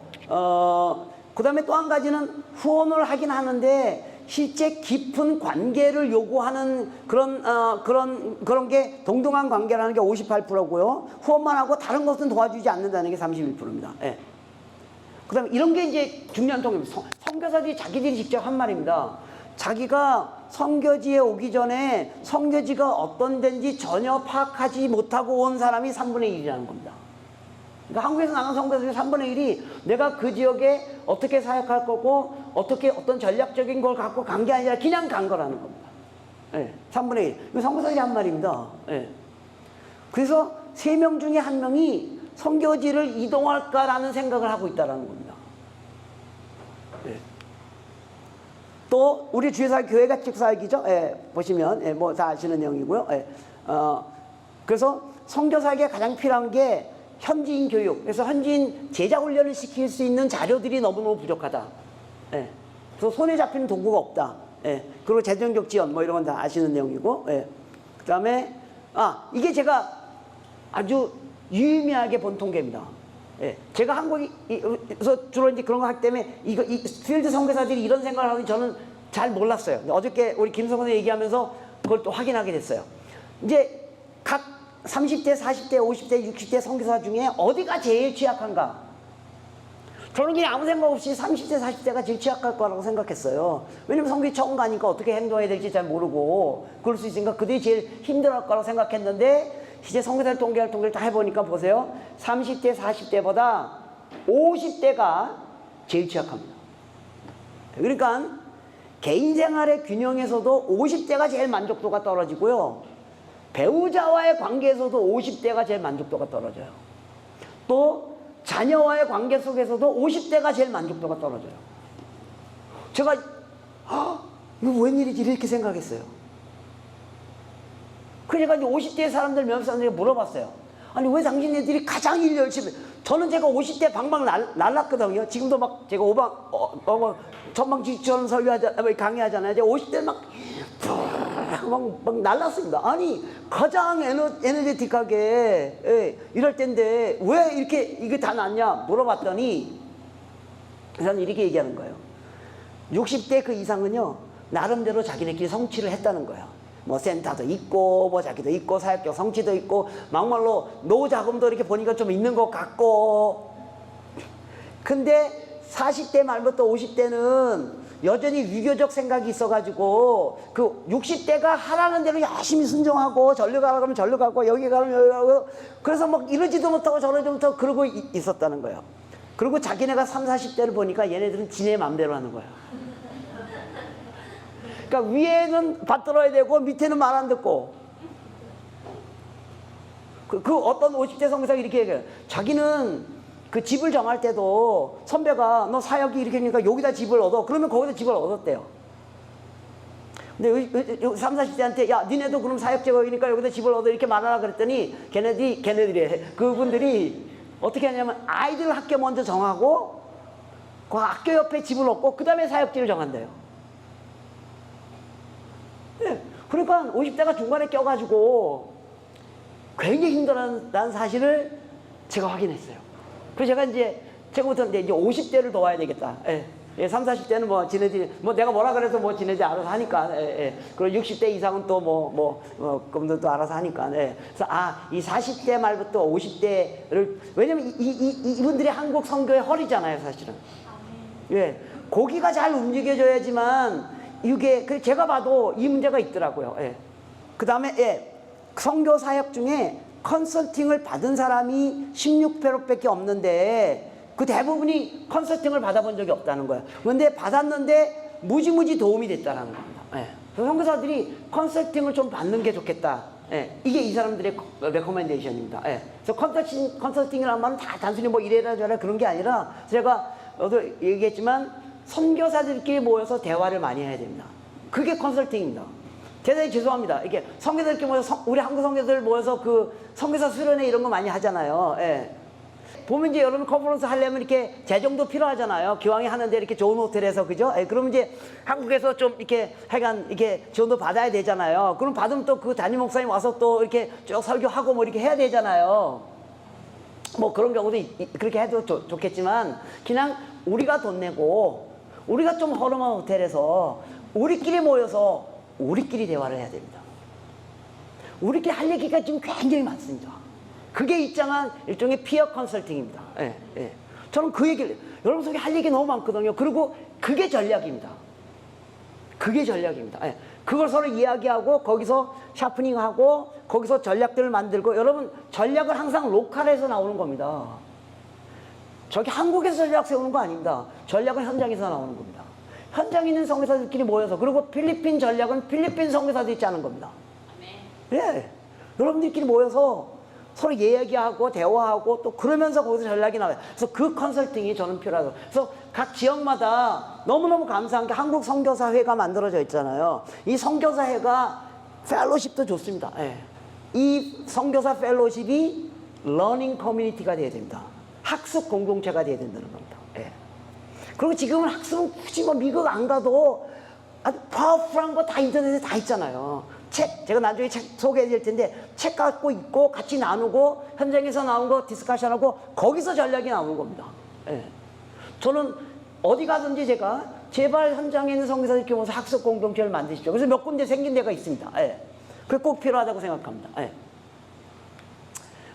그 다음에 또 한 가지는 후원을 하긴 하는데 실제 깊은 관계를 요구하는 그런 게 동등한 관계라는 게 58%고요. 후원만 하고 다른 것은 도와주지 않는다는 게 31%입니다. 예. 그 다음에 이런 게 이제 중요한 통계입니다. 선교사들이 자기들이 직접 한 말입니다. 자기가 선교지에 오기 전에 선교지가 어떤 데인지 전혀 파악하지 못하고 온 사람이 3분의 1이라는 겁니다. 그러니까 한국에서 나간 선교사들의 3분의 1이 내가 그 지역에 어떻게 사역할 거고 어떤 전략적인 걸 갖고 간 게 아니라 그냥 간 거라는 겁니다. 예, 3분의 1. 이거 선교사들이 한 말입니다. 예. 그래서 3명 중에 1명이 선교지를 이동할까라는 생각을 하고 있다는 겁니다. 예. 또 우리 주의사 교회가 직사역이죠. 예, 보시면 예, 뭐 다 아시는 내용이고요. 예. 그래서 선교사에게 가장 필요한 게 현지인 교육. 그래서 현지인 제자 훈련을 시킬 수 있는 자료들이 너무너무 부족하다. 예. 그래서 손에 잡히는 도구가 없다. 예. 그리고 재정적 지원 뭐 이런 건 다 아시는 내용이고. 예. 그다음에 이게 제가 아주 유의미하게 본 통계입니다. 예. 제가 한국에서 주로 이제 그런 거 하기 때문에 이 필드 선교사들이 이런 생각을 하는지 저는 잘 몰랐어요. 어저께 우리 김성훈이 얘기하면서 그걸 또 확인하게 됐어요. 이제 각 30대, 40대, 50대, 60대 선교사 중에 어디가 제일 취약한가? 저는 그냥 아무 생각 없이 30대, 40대가 제일 취약할 거라고 생각했어요. 왜냐면 선교에 처음 가니까 어떻게 행동해야 될지 잘 모르고 그럴 수 있으니까 그들이 제일 힘들어할 거라고 생각했는데 이제 선교사를 통계를 다 해보니까 보세요. 30대, 40대보다 50대가 제일 취약합니다. 그러니까 개인 생활의 균형에서도 50대가 제일 만족도가 떨어지고요. 배우자와의 관계에서도 50대가 제일 만족도가 떨어져요. 또 자녀와의 관계 속에서도 50대가 제일 만족도가 떨어져요. 제가 이거 웬일이지 이렇게 생각했어요. 그러니까 이제 50대 사람들 몇몇 사람들에게 물어봤어요. 아니 왜 당신네들이 가장 일 열심히 저는 제가 50대 방방 날랐거든요. 지금도 막 제가 전방지휘처럼 강의하잖아요. 제가 50대 막 날랐습니다. 아니 가장 에너제틱하게 이럴 텐데 왜 이렇게 이게 다 났냐 물어봤더니 저는 이렇게 얘기하는 거예요. 60대 그 이상은요 나름대로 자기네끼리 성취를 했다는 거예요. 뭐 센터도 있고 뭐 자기도 있고 사역적 성취도 있고 막말로 노후 자금도 이렇게 보니까 좀 있는 것 같고 근데 40대 말부터 50대는 여전히 유교적 생각이 있어가지고 그 60대가 하라는 대로 열심히 순종하고 절로 가라 그러면 절로 가고 여기 가면 여기 가고 그래서 막 이러지도 못하고 저러지도 못하고 그러고 있었다는 거예요. 그리고 자기네가 30, 40대를 보니까 얘네들은 지네 맘대로 하는 거예요. 그러니까 위에는 받들어야 되고 밑에는 말 안 듣고 그 어떤 50대 선교사가 이렇게 얘기해요. 자기는 그 집을 정할 때도 선배가 너 사역이 이렇게 하니까 여기다 집을 얻어. 그러면 거기다 집을 얻었대요. 근데 3, 40대한테 야 니네도 그럼 사역 제거이니까 여기다 집을 얻어 이렇게 말하라 그랬더니 그분들이 어떻게 하냐면 아이들 학교 먼저 정하고 그 학교 옆에 집을 얻고 그 다음에 사역지를 정한대요. 네. 그러니까 50대가 중간에 껴가지고 굉장히 힘들어하는 사실을 제가 확인했어요. 그래서 제가 이제 제가부터 이제 50대를 도와야 되겠다. 예, 3, 40대는 뭐 지네들이 뭐 내가 뭐라 그래서 뭐 지네들이 알아서 하니까. 그리고 60대 이상은 또 그분들도 알아서 하니까. 그래서 이 40대 말부터 50대를 왜냐면 이분들이 한국 선교의 허리잖아요, 사실은. 예, 고기가 잘 움직여져야지만 이게 제가 봐도 이 문제가 있더라고요. 그 다음에 선교 사역 중에 컨설팅을 받은 사람이 16%밖에 없는데 그 대부분이 컨설팅을 받아본 적이 없다는 거예요. 그런데 받았는데 무지무지 도움이 됐다는 겁니다. 그래서 선교사들이 컨설팅을 좀 받는 게 좋겠다. 이게 이 사람들의 레코멘데이션입니다. 그래서 컨설팅이라는 말은 다 단순히 뭐 이래라 저래라 그런 게 아니라 제가 얘기했지만 선교사들끼리 모여서 대화를 많이 해야 됩니다. 그게 컨설팅입니다. 대단히 죄송합니다. 이렇게 선교사들끼리 모여서 우리 한국 선교사들 모여서 그 선교사 수련회 이런 거 많이 하잖아요. 보면 이제 여러분 컨퍼런스 하려면 이렇게 재정도 필요하잖아요. 기왕에 하는데 이렇게 좋은 호텔에서 그죠? 그러면 이제 한국에서 좀 이렇게 하여간 이렇게 지원도 받아야 되잖아요. 그럼 받으면 또 그 담임 목사님 와서 또 이렇게 쭉 설교하고 뭐 이렇게 해야 되잖아요. 뭐 그런 경우도 그렇게 해도 좋겠지만 그냥 우리가 돈 내고 우리가 좀 허름한 호텔에서 우리끼리 모여서 우리끼리 대화를 해야 됩니다. 우리끼리 할 얘기가 지금 굉장히 많습니다. 그게 일종의 피어 컨설팅입니다. 저는 그 얘기를 여러분 속에 할 얘기 너무 많거든요. 그리고 그게 전략입니다. 그게 전략입니다. 그걸 서로 이야기하고 거기서 샤프닝하고 거기서 전략들을 만들고 여러분 전략은 항상 로컬에서 나오는 겁니다. 저기 한국에서 전략 세우는 거 아닙니다. 전략은 현장에서 나오는 겁니다. 현장에 있는 선교사들끼리 모여서 그리고 필리핀 전략은 필리핀 선교사들이 짜는 겁니다. 여러분들끼리 모여서 서로 얘기하고 대화하고 또 그러면서 거기서 전략이 나와요. 그래서 그 컨설팅이 저는 필요하다고. 그래서 각 지역마다 너무너무 감사한 게 한국 선교사회가 만들어져 있잖아요. 이 선교사회가 펠로십도 좋습니다. 이 선교사 펠로십이 러닝 커뮤니티가 돼야 됩니다. 학습 공동체가 돼야 된다는 겁니다. 그리고 지금은 학습은 굳이 뭐 미국 안 가도 아주 파워풀한 거 다 인터넷에 다 있잖아요. 제가 나중에 책 소개해 드릴 텐데 책 갖고 있고 같이 나누고 현장에서 나온 거 디스커션하고 거기서 전략이 나오는 겁니다. 저는 어디 가든지 제발 현장에 있는 선교사들끼리 모여서 학습 공동체를 만드시죠. 그래서 몇 군데 생긴 데가 있습니다. 그게 꼭 필요하다고 생각합니다.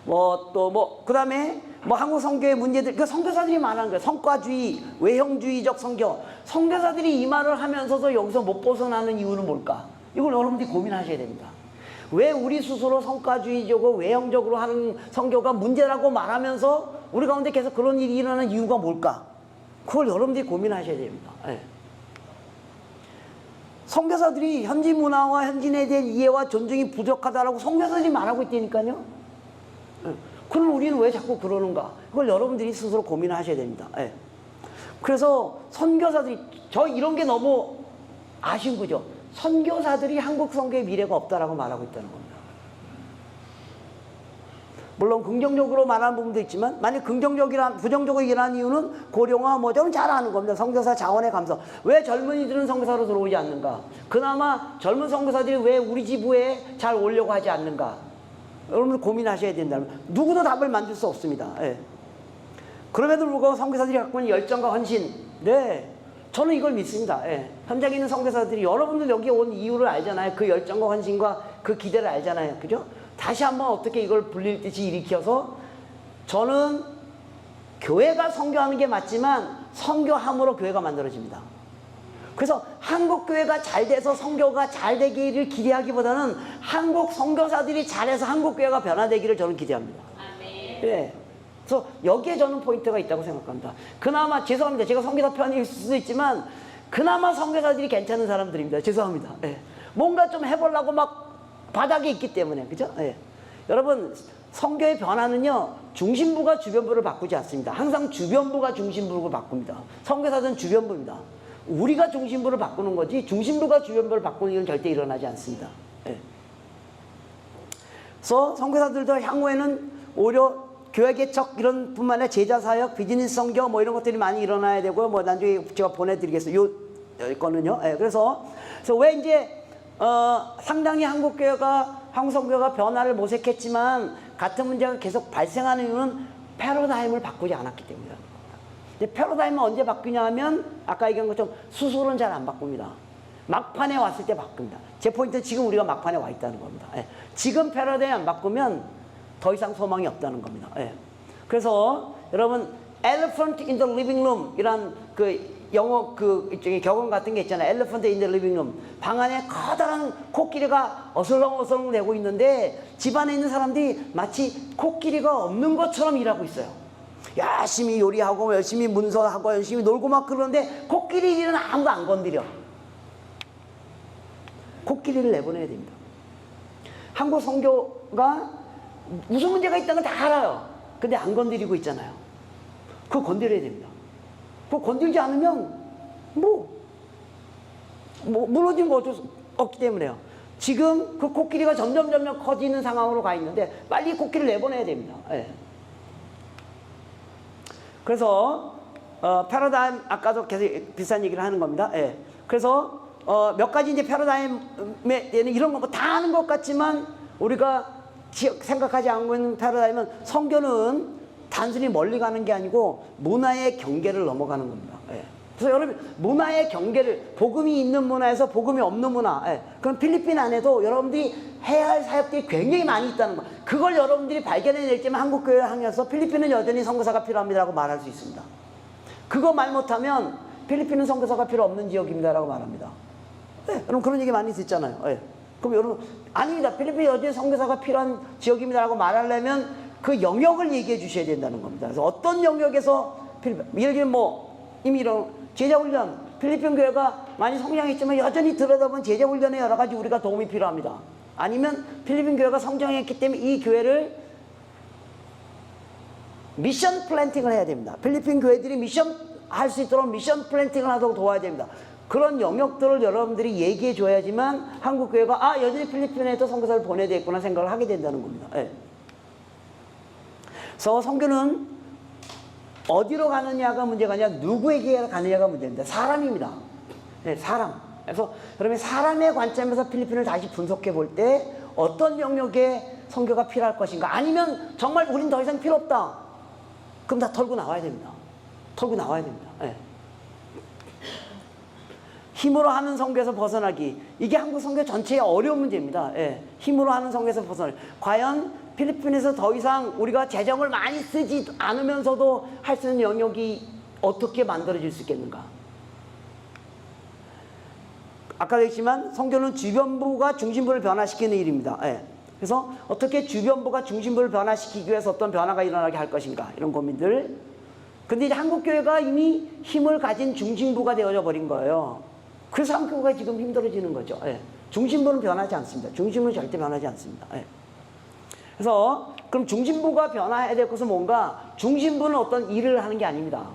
그 다음에 한국 선교의 문제들, 그러니까 선교사들이 말하는 거예요. 성과주의, 외형주의적 선교. 선교사들이 이 말을 하면서도 여기서 못 벗어나는 이유는 뭘까? 이걸 여러분들이 고민하셔야 됩니다. 왜 우리 스스로 성과주의적으로 외형적으로 하는 선교가 문제라고 말하면서 우리 가운데 계속 그런 일이 일어나는 이유가 뭘까? 그걸 여러분들이 고민하셔야 됩니다. 선교사들이 현지 문화와 현지인에 대한 이해와 존중이 부족하다라고 선교사들이 말하고 있다니까요. 그럼 우리는 왜 자꾸 그러는가? 그걸 여러분들이 스스로 고민하셔야 됩니다. 그래서 선교사들이 이런 게 너무 아쉬운 거죠. 선교사들이 한국 선교의 미래가 없다라고 말하고 있다는 겁니다. 물론 긍정적으로 말하는 부분도 있지만 만약 부정적으로 일어난 이유는 고령화 저는 잘 아는 겁니다. 선교사 자원의 감소. 왜 젊은이들은 선교사로 들어오지 않는가? 그나마 젊은 선교사들이 왜 우리 지부에 잘 오려고 하지 않는가? 여러분들 고민하셔야 된다면 누구도 답을 만들 수 없습니다. 그럼에도 불구하고 선교사들이 갖고 있는 열정과 헌신, 저는 이걸 믿습니다. 현장에 있는 선교사들이 여러분들 여기 온 이유를 알잖아요. 그 열정과 헌신과 그 기대를 알잖아요. 그죠? 다시 한번 어떻게 이걸 불릴 듯이 일으켜서 저는 교회가 선교하는 게 맞지만 선교함으로 교회가 만들어집니다. 그래서 한국 교회가 잘 돼서 선교가 잘 되기를 기대하기보다는 한국 선교사들이 잘해서 한국 교회가 변화되기를 저는 기대합니다. 그래서 여기에 저는 포인트가 있다고 생각합니다. 그나마 죄송합니다. 제가 선교사 편일 수도 있지만 그나마 선교사들이 괜찮은 사람들입니다. 죄송합니다. 뭔가 좀 해보려고 막 바닥에 있기 때문에 그죠? 여러분 선교의 변화는요 중심부가 주변부를 바꾸지 않습니다. 항상 주변부가 중심부를 바꿉니다. 선교사들은 주변부입니다. 우리가 중심부를 바꾸는 거지 중심부가 주변부를 바꾸는 일은 절대 일어나지 않습니다. 예. 그래서 선교사들도 향후에는 오히려 교회 개척 이런 뿐만 아니라 제자 사역, 비즈니스 선교 뭐 이런 것들이 많이 일어나야 되고요. 뭐 나중에 제가 보내드리겠어요. 요 거는요. 예. 그래서 왜 이제 상당히 한국 선교가 변화를 모색했지만 같은 문제가 계속 발생하는 이유는 패러다임을 바꾸지 않았기 때문이다. 근데 패러다임은 언제 바뀌냐 하면 아까 얘기한 것처럼 수술은 잘 안 바꿉니다. 막판에 왔을 때 바꿉니다. 제 포인트는 지금 우리가 막판에 와 있다는 겁니다. 예. 지금 패러다임 안 바꾸면 더 이상 소망이 없다는 겁니다. 예. 그래서 여러분 Elephant in the Living Room 이란 그 영어 일종의 격언 같은 게 있잖아요. Elephant in the Living Room. 방 안에 커다란 코끼리가 어슬렁어슬렁 대고 있는데 집 안에 있는 사람들이 마치 코끼리가 없는 것처럼 일하고 있어요. 열심히 요리하고 열심히 문서하고 열심히 놀고 막 그러는데 코끼리 일은 아무도 안 건드려. 코끼리를 내보내야 됩니다. 한국 선교가 무슨 문제가 있다는 걸 다 알아요. 근데 안 건드리고 있잖아요. 그거 건드려야 됩니다. 그거 건들지 않으면 무너지는 거 어쩔 수 없기 때문에요. 지금 그 코끼리가 점점 커지는 상황으로 가 있는데 빨리 코끼리를 내보내야 됩니다. 예. 그래서 패러다임 아까도 계속 비슷한 얘기를 하는 겁니다. 예. 그래서 몇 가지 이제 패러다임에 대한 이런 거 다 아는 것 같지만 우리가 생각하지 않고 있는 패러다임은 선교는 단순히 멀리 가는 게 아니고 문화의 경계를 넘어가는 겁니다. 예. 그래서 여러분 문화의 경계를 복음이 있는 문화에서 복음이 없는 문화 그럼 필리핀 안에도 여러분들이 해야 할 사역들이 굉장히 많이 있다는 거 그걸 여러분들이 발견해낼 때만 한국교회를 향해서 필리핀은 여전히 선교사가 필요합니다라고 말할 수 있습니다. 그거 말 못하면 필리핀은 선교사가 필요 없는 지역입니다라고 말합니다. 여러분 그런 얘기 많이 듣잖아요. 그럼 여러분 아닙니다. 필리핀 여전히 선교사가 필요한 지역입니다라고 말하려면 그 영역을 얘기해 주셔야 된다는 겁니다. 그래서 어떤 영역에서 예를 들면 이미 이런 제자훈련 필리핀 교회가 많이 성장했지만 여전히 들여다보면 제자훈련에 여러 가지 우리가 도움이 필요합니다. 아니면 필리핀 교회가 성장했기 때문에 이 교회를 미션 플랜팅을 해야 됩니다. 필리핀 교회들이 미션 할 수 있도록 미션 플랜팅을 하도록 도와야 됩니다. 그런 영역들을 여러분들이 얘기해 줘야지만 한국 교회가 여전히 필리핀에도 선교사를 보내야 되겠구나 생각을 하게 된다는 겁니다. 그래서 선교는 어디로 가느냐가 문제가 아니라 누구에게 가느냐가 문제입니다. 사람입니다. 사람. 그래서 여러분 사람의 관점에서 필리핀을 다시 분석해 볼 때 어떤 영역에 선교가 필요할 것인가 아니면 정말 우린 더 이상 필요 없다. 그럼 다 털고 나와야 됩니다. 털고 나와야 됩니다. 힘으로 하는 선교에서 벗어나기. 이게 한국 선교 전체의 어려운 문제입니다. 힘으로 하는 선교에서 벗어나기. 과연 필리핀에서 더 이상 우리가 재정을 많이 쓰지 않으면서도 할 수 있는 영역이 어떻게 만들어질 수 있겠는가? 아까도 했지만 선교는 주변부가 중심부를 변화시키는 일입니다. 그래서 어떻게 주변부가 중심부를 변화시키기 위해서 어떤 변화가 일어나게 할 것인가 이런 고민들. 근데 이제 한국교회가 이미 힘을 가진 중심부가 되어져 버린 거예요. 그래서 한국교회가 지금 힘들어지는 거죠. 중심부는 변하지 않습니다. 중심부는 절대 변하지 않습니다. 그래서 그럼 중심부가 변화해야 될 것은 뭔가? 중심부는 어떤 일을 하는 게 아닙니다.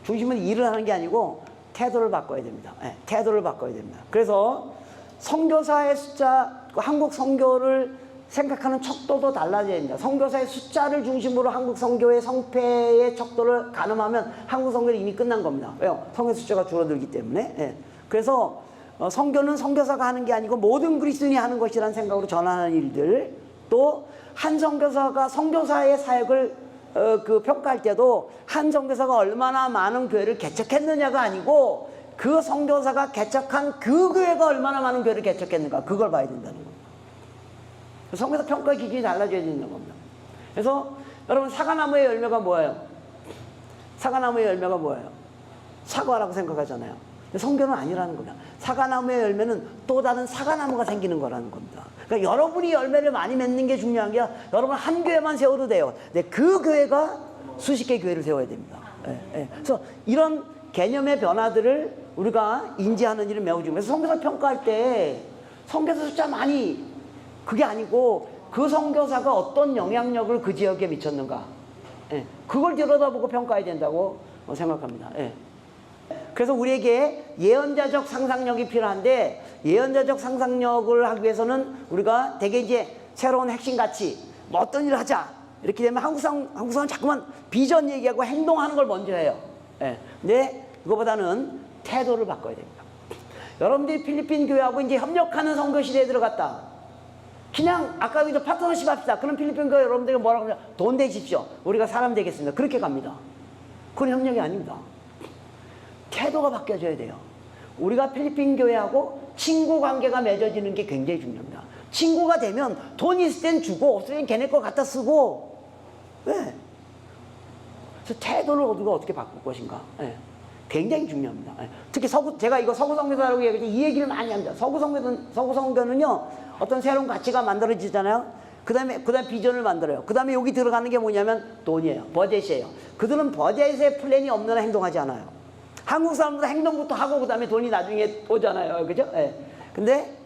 중심은 일을 하는 게 아니고 태도를 바꿔야 됩니다. 태도를 바꿔야 됩니다. 그래서 선교사의 숫자, 한국 선교를 생각하는 척도도 달라져야 됩니다. 선교사의 숫자를 중심으로 한국 선교의 성패의 척도를 가늠하면 한국 선교는 이미 끝난 겁니다. 왜요? 선교 숫자가 줄어들기 때문에. 그래서 선교는 선교사가 하는 게 아니고 모든 그리스도인이 하는 것이라는 생각으로 전하는 일들, 또 한 선교사가 선교사의 사역을 평가할 때도 한 선교사가 얼마나 많은 교회를 개척했느냐가 아니고 그 선교사가 개척한 그 교회가 얼마나 많은 교회를 개척했는가 그걸 봐야 된다는 겁니다. 선교사 평가 기준이 달라져야 된다는 겁니다. 그래서 여러분 사과나무의 열매가 뭐예요? 사과나무의 열매가 뭐예요? 사과라고 생각하잖아요. 선교는 아니라는 겁니다. 사과나무의 열매는 또 다른 사과나무가 생기는 거라는 겁니다. 그러니까 여러분이 열매를 많이 맺는 게 중요한 게 아니라 여러분 한 교회만 세워도 돼요. 근데 그 교회가 수십 개 교회를 세워야 됩니다. 그래서 이런 개념의 변화들을 우리가 인지하는 일은 매우 중요해요. 그래서 선교사 평가할 때 선교사 숫자 많이 그게 아니고 그 선교사가 어떤 영향력을 그 지역에 미쳤는가. 예, 그걸 들여다보고 평가해야 된다고 생각합니다. 예. 그래서 우리에게 예언자적 상상력이 필요한데, 예언자적 상상력을 하기 위해서는 우리가 되게 이제 새로운 핵심 가치, 뭐 어떤 일을 하자 이렇게 되면 한국사는 자꾸만 비전 얘기하고 행동하는 걸 먼저 해요. 예. 근데 그거보다는 태도를 바꿔야 됩니다. 여러분들이 필리핀 교회하고 이제 협력하는 선교 시대에 들어갔다. 그냥 아까 이제 파트너십 합시다. 그럼 필리핀 교회 여러분들이 뭐라고 하냐? 돈 내십시오. 우리가 사람 되겠습니다. 그렇게 갑니다. 그건 협력이 아닙니다. 태도가 바뀌어져야 돼요. 우리가 필리핀 교회하고 친구 관계가 맺어지는 게 굉장히 중요합니다. 친구가 되면 돈 있을 땐 주고 없을 땐 걔네 거 갖다 쓰고. 네. 그래서 태도를 우리가 어떻게 바꿀 것인가. 네. 굉장히 중요합니다. 네. 특히 제가 이거 서구 선교사라고 얘기할 때 이 얘기를 많이 합니다. 서구 선교는요, 어떤 새로운 가치가 만들어지잖아요. 그 다음에 비전을 만들어요. 그 다음에 여기 들어가는 게 뭐냐면 돈이에요. 버젯이에요. 그들은 버젯에 플랜이 없는 한 행동하지 않아요. 한국 사람들은 행동부터 하고 그 다음에 돈이 나중에 오잖아요. 그죠? 예. 근데,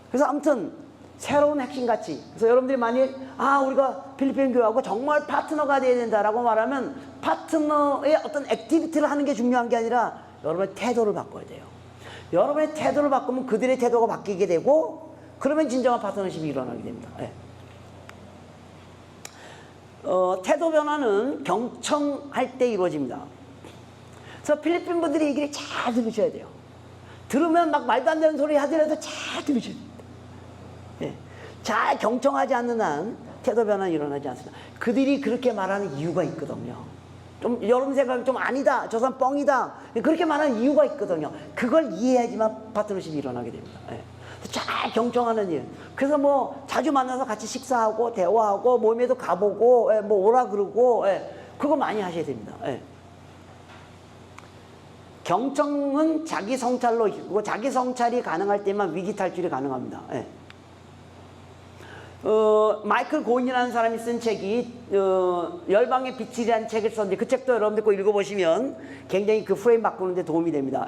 그래서 아무튼, 새로운 핵심 가치. 그래서 여러분들이 만일, 우리가 필리핀 교회하고 정말 파트너가 돼야 된다라고 말하면, 파트너의 어떤 액티비티를 하는 게 중요한 게 아니라, 여러분의 태도를 바꿔야 돼요. 여러분의 태도를 바꾸면 그들의 태도가 바뀌게 되고, 그러면 진정한 파트너십이 일어나게 됩니다. 예. 태도 변화는 경청할 때 이루어집니다. 그래서 필리핀 분들이 얘기를 잘 들으셔야 돼요. 들으면 막 말도 안 되는 소리 하더라도 잘 들으셔야 됩니다. 예. 잘 경청하지 않는 한 태도 변화는 일어나지 않습니다. 그들이 그렇게 말하는 이유가 있거든요. 좀 여러분 생각이 좀 아니다, 저 사람 뻥이다, 그렇게 말하는 이유가 있거든요. 그걸 이해해야지만 파트너십이 일어나게 됩니다. 예. 잘 경청하는 일. 그래서 뭐 자주 만나서 같이 식사하고 대화하고 모임에도 가보고 뭐 오라 그러고 그거 많이 하셔야 됩니다. 경청은 자기 성찰로 이루고 자기 성찰이 가능할 때만 위기 탈출이 가능합니다. 마이클 고인이라는 사람이 쓴 책이 열방의 빛이라는 책을 썼는데 그 책도 여러분들 꼭 읽어보시면 굉장히 그 프레임 바꾸는 데 도움이 됩니다.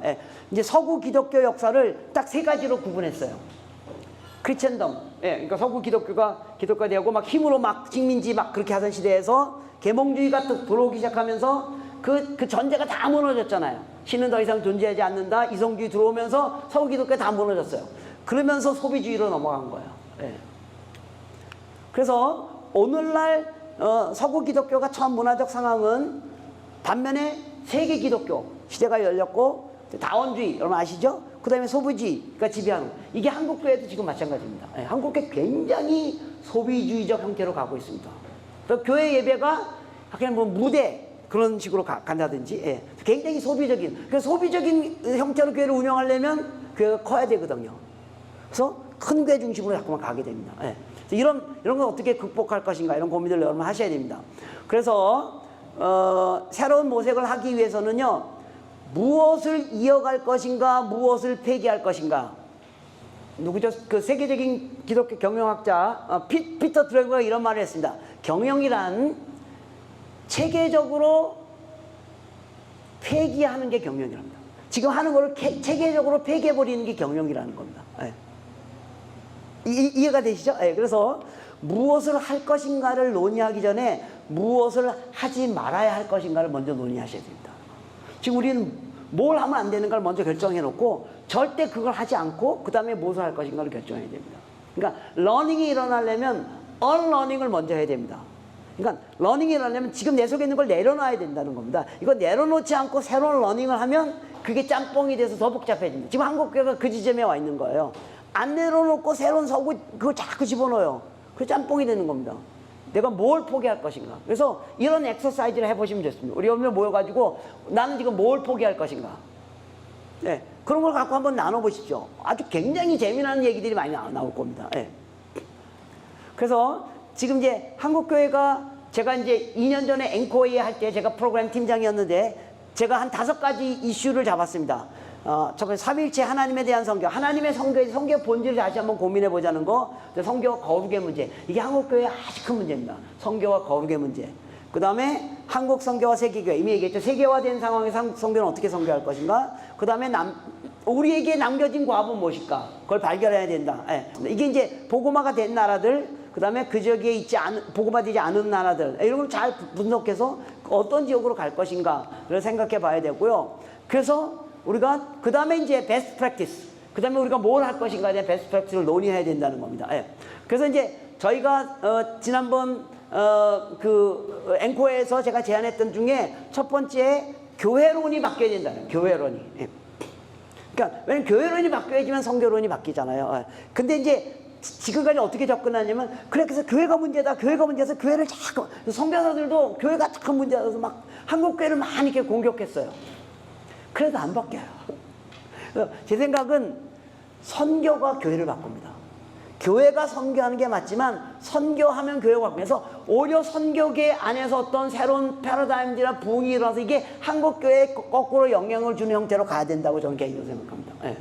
이제 서구 기독교 역사를 딱 세 가지로 구분했어요. 크리스천덤, 그러니까 서구 기독교 되고 막 힘으로 막 식민지 막 그렇게 하던 시대에서 계몽주의가 또 들어오기 시작하면서 그 전제가 다 무너졌잖아요. 신은 더 이상 존재하지 않는다. 이성주의 들어오면서 서구 기독교 다 무너졌어요. 그러면서 소비주의로 넘어간 거예요. 그래서 오늘날 서구 기독교가 처한 문화적 상황은 반면에 세계 기독교 시대가 열렸고 다원주의 여러분 아시죠? 그 다음에 소비주의가 지배하는 이게 한국교회도 지금 마찬가지입니다. 한국교회 굉장히 소비주의적 형태로 가고 있습니다. 교회 예배가 그냥 뭐 무대 그런 식으로 간다든지 굉장히 소비적인 그래서 소비적인 형태로 교회를 운영하려면 교회가 커야 되거든요. 그래서 큰 교회 중심으로 자꾸만 가게 됩니다. 이런 걸 어떻게 극복할 것인가 이런 고민을 여러분 하셔야 됩니다. 그래서 새로운 모색을 하기 위해서는요, 무엇을 이어갈 것인가, 무엇을 폐기할 것인가. 누구죠? 그 세계적인 기독교 경영학자 피터 드래그가 이런 말을 했습니다. 경영이란 체계적으로 폐기하는 게 경영이랍니다. 지금 하는 거를 체계적으로 폐기해버리는 게 경영이라는 겁니다. 이해가 되시죠? 그래서 무엇을 할 것인가를 논의하기 전에 무엇을 하지 말아야 할 것인가를 먼저 논의하셔야 됩니다. 지금 우리는 뭘 하면 안 되는가를 먼저 결정해 놓고 절대 그걸 하지 않고 그 다음에 무엇을 할 것인가를 결정해야 됩니다. 그러니까 러닝이 일어나려면 언러닝을 먼저 해야 됩니다. 그러니까 러닝이 일어나려면 지금 내 속에 있는 걸 내려놔야 된다는 겁니다. 이거 내려놓지 않고 새로운 러닝을 하면 그게 짬뽕이 돼서 더 복잡해집니다. 지금 한국교회가 그 지점에 와 있는 거예요. 안 내려놓고 새로운 서구 그걸 자꾸 집어넣어요. 그래서 짬뽕이 되는 겁니다. 내가 뭘 포기할 것인가. 그래서 이런 엑서사이즈를 해보시면 좋습니다. 우리 여러분들 모여가지고 나는 지금 뭘 포기할 것인가. 그런 걸 갖고 한번 나눠보십시오. 아주 굉장히 재미나는 얘기들이 많이 나올 겁니다. 그래서 지금 이제 한국교회가 제가 이제 2년 전에 앵코에 할 때 제가 프로그램 팀장이었는데 제가 한 5가지 이슈를 잡았습니다. 첫 번째, 삼위일체 하나님에 대한 성교, 하나님의 성교의 본질을 다시 한번 고민해 보자는 거, 성교와 거룩의 문제, 이게 한국교회의 아주 큰 문제입니다. 성교와 거룩의 문제. 그 다음에 한국 성교와 세계교회, 이미 얘기했죠. 세계화된 상황에서 한국 성교는 어떻게 성교할 것인가. 그 다음에 우리에게 남겨진 과업은 무엇일까, 그걸 발견해야 된다. 이게 이제 복음화가 된 나라들, 그 다음에 그 지역에 보고받지 않은 나라들, 이런 걸 잘 분석해서 어떤 지역으로 갈 것인가를 생각해 봐야 되고요. 그래서 우리가 그 다음에 이제 베스트 프랙티스, 그 다음에 우리가 뭘 할 것인가에 대한 베스트 프랙티스를 논의해야 된다는 겁니다. 예. 그래서 이제 저희가 지난번 그 앵코에서 제가 제안했던 중에 첫 번째 교회론이 바뀌어야 된다는, 교회론이. 예. 그러니까 왜냐면 교회론이 바뀌어야지만 성교론이 바뀌잖아요. 예. 근데 이제 지금까지 어떻게 접근하냐면, 그래서 교회가 문제다, 교회가 문제여서 교회를 자꾸, 선교사들도 교회가 자꾸 문제라서 막 한국 교회를 많이 이렇게 공격했어요. 그래도 안 바뀌어요. 제 생각은 선교가 교회를 바꿉니다. 교회가 선교하는 게 맞지만 선교하면 교회가 바뀌면서 오히려 선교계 안에서 어떤 새로운 패러다임이나 부흥이 일어나서 이게 한국 교회에 거꾸로 영향을 주는 형태로 가야 된다고 저는 개인적으로 생각합니다. 예.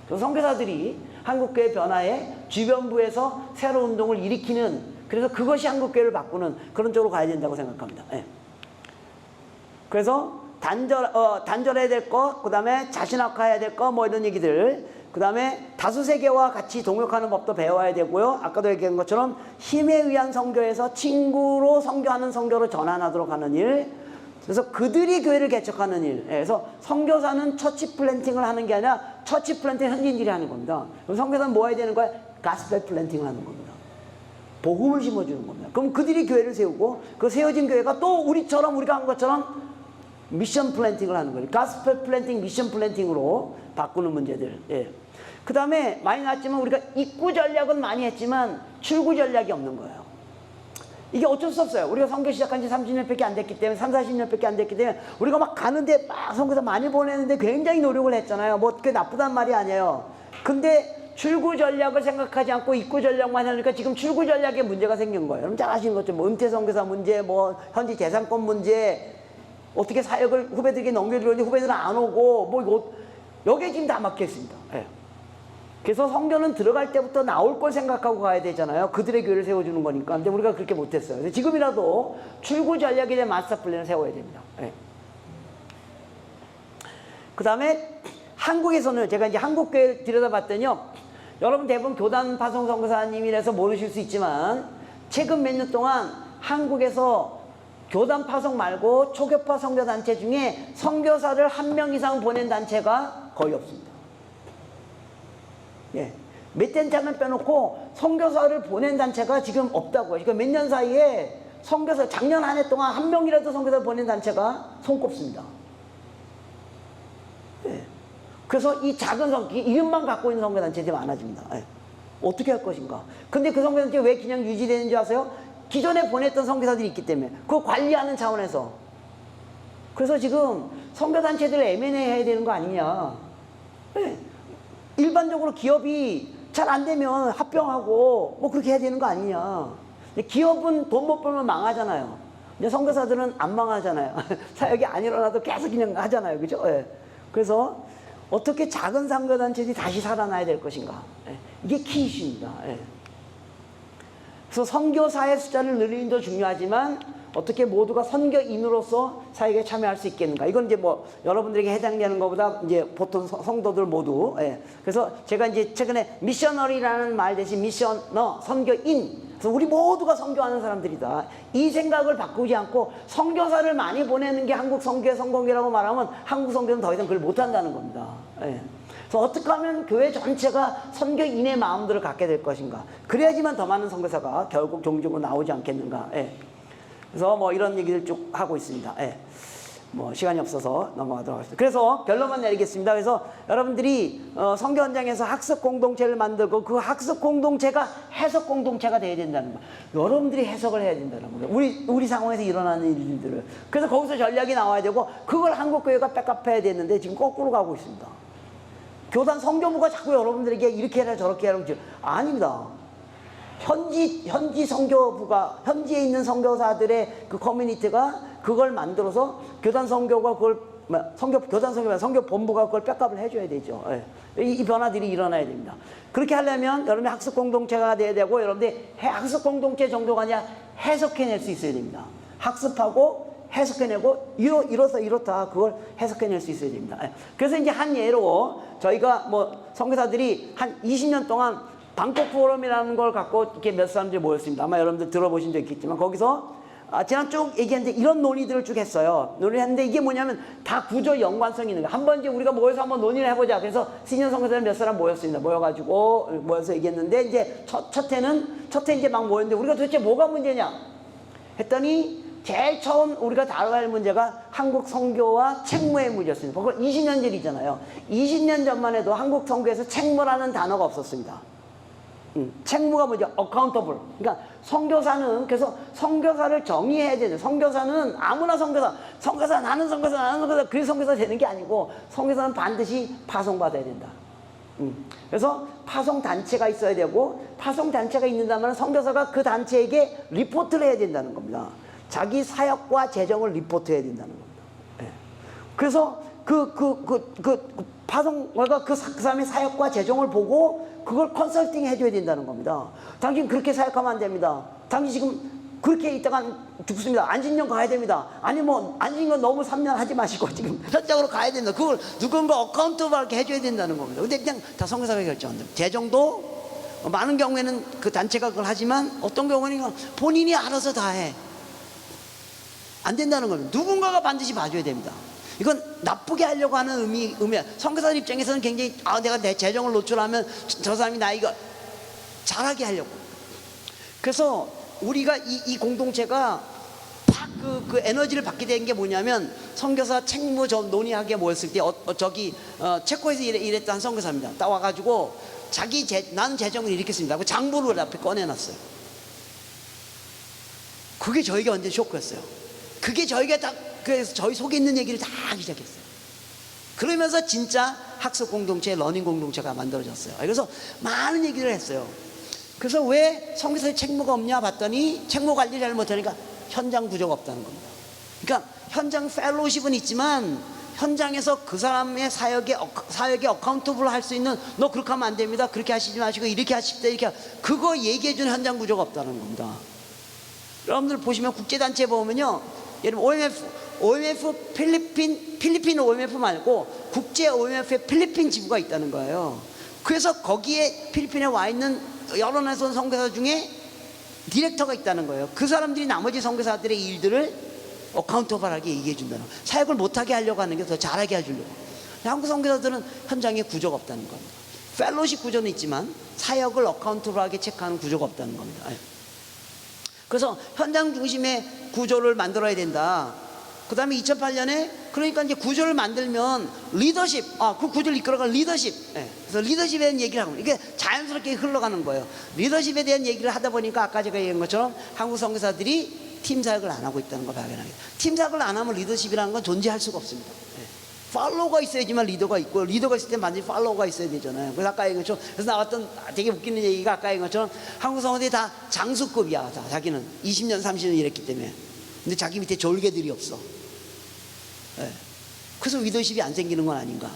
그래서 선교사들이 한국 교회 변화에 주변부에서 새로운 운동을 일으키는, 그래서 그것이 한국 교회를 바꾸는 그런 쪽으로 가야 된다고 생각합니다. 예. 그래서 단절해야 될 것, 그 다음에 자신학화해야 될 것, 뭐 이런 얘기들, 그 다음에 다수세계와 같이 동역하는 법도 배워야 되고요. 아까도 얘기한 것처럼 힘에 의한 선교에서 친구로 선교하는 선교로 전환하도록 하는 일, 그래서 그들이 교회를 개척하는 일. 그래서 선교사는 처치 플랜팅을 하는 게 아니라 처치 플랜팅 현지인들이 하는 겁니다. 그럼 선교사는 뭐 해야 되는 거야? 가스펠 플랜팅을 하는 겁니다. 복음을 심어주는 겁니다. 그럼 그들이 교회를 세우고 그 세워진 교회가 또 우리처럼, 우리가 한 것처럼 미션 플랜팅을 하는 거예요. 가스펠 플랜팅, 미션 플랜팅으로 바꾸는 문제들. 예. 그 다음에 많이 나왔지만 우리가 입구 전략은 많이 했지만 출구 전략이 없는 거예요. 이게 어쩔 수 없어요. 우리가 선교 시작한 지 30년밖에 안 됐기 때문에, 3, 40년밖에 안 됐기 때문에 우리가 막 가는데 막 선교사 많이 보내는데 굉장히 노력을 했잖아요. 뭐 그게 나쁘단 말이 아니에요. 근데 출구 전략을 생각하지 않고 입구 전략만 하니까 지금 출구 전략에 문제가 생긴 거예요. 여러분 잘 아시는 것처럼 뭐 은퇴 선교사 문제, 뭐 현지 재산권 문제, 어떻게 사역을 후배들에게 넘겨주려는지 후배들은 안 오고, 뭐 이거 여기에 지금 다 막혀 있습니다. 예. 그래서 선교는 들어갈 때부터 나올 걸 생각하고 가야 되잖아요. 그들의 교회를 세워주는 거니까. 근데 우리가 그렇게 못했어요. 그래서 지금이라도 출구 전략에 대한 마스터 플랜을 세워야 됩니다. 예. 그 다음에 한국에서는 제가 이제 한국 교회를 들여다봤더니요, 여러분 대부분 교단 파송 선교사님이라서 모르실 수 있지만 최근 몇 년 동안 한국에서 교단 파송 말고 초교파 선교단체 중에 선교사를 1명 이상 보낸 단체가 거의 없습니다. 예. 몇 단체만 빼놓고 선교사를 보낸 단체가 지금 없다고요. 그러니까 몇 년 사이에 선교사, 작년 한 해 동안 1명이라도 선교사를 보낸 단체가 손꼽습니다. 예. 그래서 이 작은 이름만 갖고 있는 선교단체들이 많아집니다. 예. 어떻게 할 것인가. 근데 그 선교단체 왜 그냥 유지되는 줄 아세요? 기존에 보냈던 선교사들이 있기 때문에, 그거 관리하는 차원에서. 그래서 지금 선교단체들 M&A 해야 되는 거 아니냐. 네. 일반적으로 기업이 잘 안 되면 합병하고 뭐 그렇게 해야 되는 거 아니냐. 기업은 돈 못 벌면 망하잖아요. 근데 선교사들은 안 망하잖아요. 사역이 안 일어나도 계속 그냥 하잖아요. 그죠? 네. 그래서 어떻게 작은 선교단체들이 다시 살아나야 될 것인가. 네. 이게 키 이슈입니다. 네. 그래서 선교사의 숫자를 늘리는 도 중요하지만 어떻게 모두가 선교인으로서 사역에 참여할 수 있겠는가. 이건 이제 뭐 여러분들에게 해당되는 것보다 이제 보통 성도들 모두. 예. 그래서 제가 이제 최근에 미셔너리라는 말 대신 미셔너, 선교인. 그래서 우리 모두가 선교하는 사람들이다. 이 생각을 바꾸지 않고 선교사를 많이 보내는 게 한국 선교의 성공이라고 말하면 한국 선교는 더 이상 그걸 못한다는 겁니다. 예. 그래서 어떻게 하면 교회 전체가 선교인의 마음들을 갖게 될 것인가. 그래야지만 더 많은 선교사가 결국 종족으로 나오지 않겠는가. 예. 그래서 뭐 이런 얘기를 쭉 하고 있습니다. 예. 뭐 시간이 없어서 넘어가도록 하겠습니다. 그래서 결론만 내리겠습니다. 그래서 여러분들이 선교 현장에서 학습 공동체를 만들고 그 학습 공동체가 해석 공동체가 돼야 된다는 거예요. 여러분들이 해석을 해야 된다는 거예요. 우리 상황에서 일어나는 일들을. 그래서 거기서 전략이 나와야 되고 그걸 한국교회가 백업해야 되는데 지금 거꾸로 가고 있습니다. 교단 선교부가 자꾸 여러분들에게 이렇게 해라 저렇게 하라고 지금 아닙니다. 현지 선교부가, 현지에 있는 선교사들의 그 커뮤니티가 그걸 만들어서 교단 선교가 그걸 선교 본부가 그걸 백업을 해줘야 되죠. 예. 이 변화들이 일어나야 됩니다. 그렇게 하려면 여러분이 학습 공동체가 돼야 되고, 여러분들이 학습 공동체 정도가 아니라 해석해낼 수 있어야 됩니다. 학습하고 해석해내고 이렇다 그걸 해석해낼 수 있어야 됩니다. 예. 그래서 이제 한 예로 저희가 뭐 선교사들이 한 20년 동안 방콕 포럼이라는 걸 갖고 이렇게 몇 사람들이 모였습니다. 아마 여러분들 들어보신 적 있겠지만 거기서 지난 쭉 얘기했는데 이런 논의들을 쭉 했어요. 논의를 했는데 이게 뭐냐면 다 구조 연관성이 있는 거예요. 한번 이제 우리가 모여서 한번 논의를 해보자. 그래서 시니어 선교사들 몇 사람 모였습니다. 모여서 얘기했는데 이제 첫 해 이제 막 모였는데 우리가 도대체 뭐가 문제냐 했더니 제일 처음 우리가 다뤄야 할 문제가 한국 선교와 책무의 문제였습니다. 그걸 20년 전이잖아요. 20년 전만 해도 한국 선교에서 책무라는 단어가 없었습니다. 책무가 뭐죠? accountable. 그러니까 선교사는 그래서 선교사를 정의해야 되죠. 선교사는 아무나 선교사 나는 선교사 그래서 선교사 되는 게 아니고 선교사는 반드시 파송받아야 된다. 그래서 파송 단체가 있어야 되고 파송 단체가 있는다면 선교사가 그 단체에게 리포트를 해야 된다는 겁니다. 자기 사역과 재정을 리포트해야 된다는 겁니다. 네. 그래서 파송가 그 사람의 사역과 재정을 보고 그걸 컨설팅 해줘야 된다는 겁니다. 당신 그렇게 사역하면 안 됩니다. 당신 지금 그렇게 있다가 죽습니다. 안진년 가야 됩니다. 아니 뭐 안진년 너무 3년 하지 마시고 지금 현장으로 가야 된다. 그걸 누군가 어카운트블하게 해줘야 된다는 겁니다. 근데 그냥 다 선교사가 결정한다. 재정도 많은 경우에는 그 단체가 그걸 하지만 어떤 경우는 본인이 알아서 다 해. 안 된다는 겁니다. 누군가가 반드시 봐줘야 됩니다. 이건 나쁘게 하려고 하는 의미야. 선교사들 입장에서는 굉장히 내가 내 재정을 노출하면 저 사람이 나 이거 잘하게 하려고. 그래서 우리가 이 공동체가 팍 그 에너지를 받게 된 게 뭐냐면 선교사 책무 논의하게 모였을 때 체코에서 일했던 선교사입니다. 딱 와가지고 난 재정을 이렇게 씁니다. 그 장부를 앞에 꺼내놨어요. 그게 저희가 완전 쇼크였어요. 그게 저희가 딱 그래서 저희 속에 있는 얘기를 다 하기 시작했어요. 그러면서 진짜 학습 공동체, 러닝 공동체가 만들어졌어요. 그래서 많은 얘기를 했어요. 그래서 왜 선교사의 책무가 없냐 봤더니 책무 관리를 잘 못하니까 현장 구조가 없다는 겁니다. 그러니까 현장 펠로우십은 있지만 현장에서 그 사람의 사역에 어카운터블 할 수 있는 너 그렇게 하면 안 됩니다. 그렇게 하시지 마시고 이렇게 하십시다. 이렇게 그거 얘기해주는 현장 구조가 없다는 겁니다. 여러분들 보시면 국제단체 보면요. 예를 들면 OMF 필리핀 OMF 말고 국제 OMF의 필리핀 지부가 있다는 거예요. 그래서 거기에 필리핀에 와 있는 여러 나라에서 선교사 중에 디렉터가 있다는 거예요. 그 사람들이 나머지 선교사들의 일들을 어카운터블하게 얘기해 준다는 거예요. 사역을 못하게 하려고 하는 게 더 잘하게 해주려고. 한국 선교사들은 현장에 구조가 없다는 겁니다. 펠로십 구조는 있지만 사역을 어카운터블하게 체크하는 구조가 없다는 겁니다. 그래서 현장 중심의 구조를 만들어야 된다. 그 다음에 2008년에 그러니까 이제 구조를 만들면 리더십, 그 구조를 이끌어가는 리더십. 그래서 리더십에 대한 얘기를 하고 이게 자연스럽게 흘러가는 거예요. 리더십에 대한 얘기를 하다 보니까 아까 제가 얘기한 것처럼 한국 선교사들이 팀 사역을 안 하고 있다는 걸 발견하게 돼요. 팀 사역을 안 하면 리더십이라는 건 존재할 수가 없습니다. 팔로우가 있어야지만 리더가 있고 리더가 있을 때 반드시 팔로우가 있어야 되잖아요. 그래서 아까 얘기한 것처럼 그래서 나왔던 되게 웃기는 얘기가 아까 얘기한 것처럼 한국 성도들이 다 장수급이야. 다 자기는 20년 30년 일했기 때문에. 근데 자기 밑에 졸개들이 없어. 그래서 리더십이 안 생기는 건 아닌가.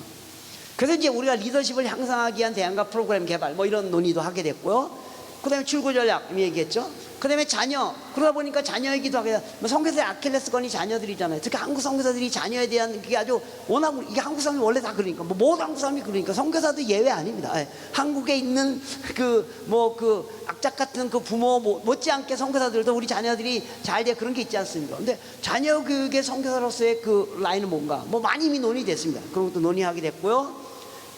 그래서 이제 우리가 리더십을 향상하기 위한 대안과 프로그램 개발 뭐 이런 논의도 하게 됐고요. 그 다음에 출구 전략 얘기했죠. 그 다음에 자녀, 그러다 보니까 자녀 얘기도 하게 돼요. 뭐 선교사의 아킬레스건이 자녀들이잖아요. 특히 한국 선교사들이 자녀에 대한 그게 아주 워낙 이게 한국 사람이 원래 다 그러니까 뭐 모든 한국 사람이 그러니까 선교사도 예외 아닙니다. 한국에 있는 그 악착 같은 그 부모 못지않게 선교사들도 우리 자녀들이 잘 돼 그런 게 있지 않습니까? 근데 자녀 교육의 선교사로서의 그 라인은 뭔가 뭐 많이 이미 논의됐습니다. 그런 것도 논의하게 됐고요.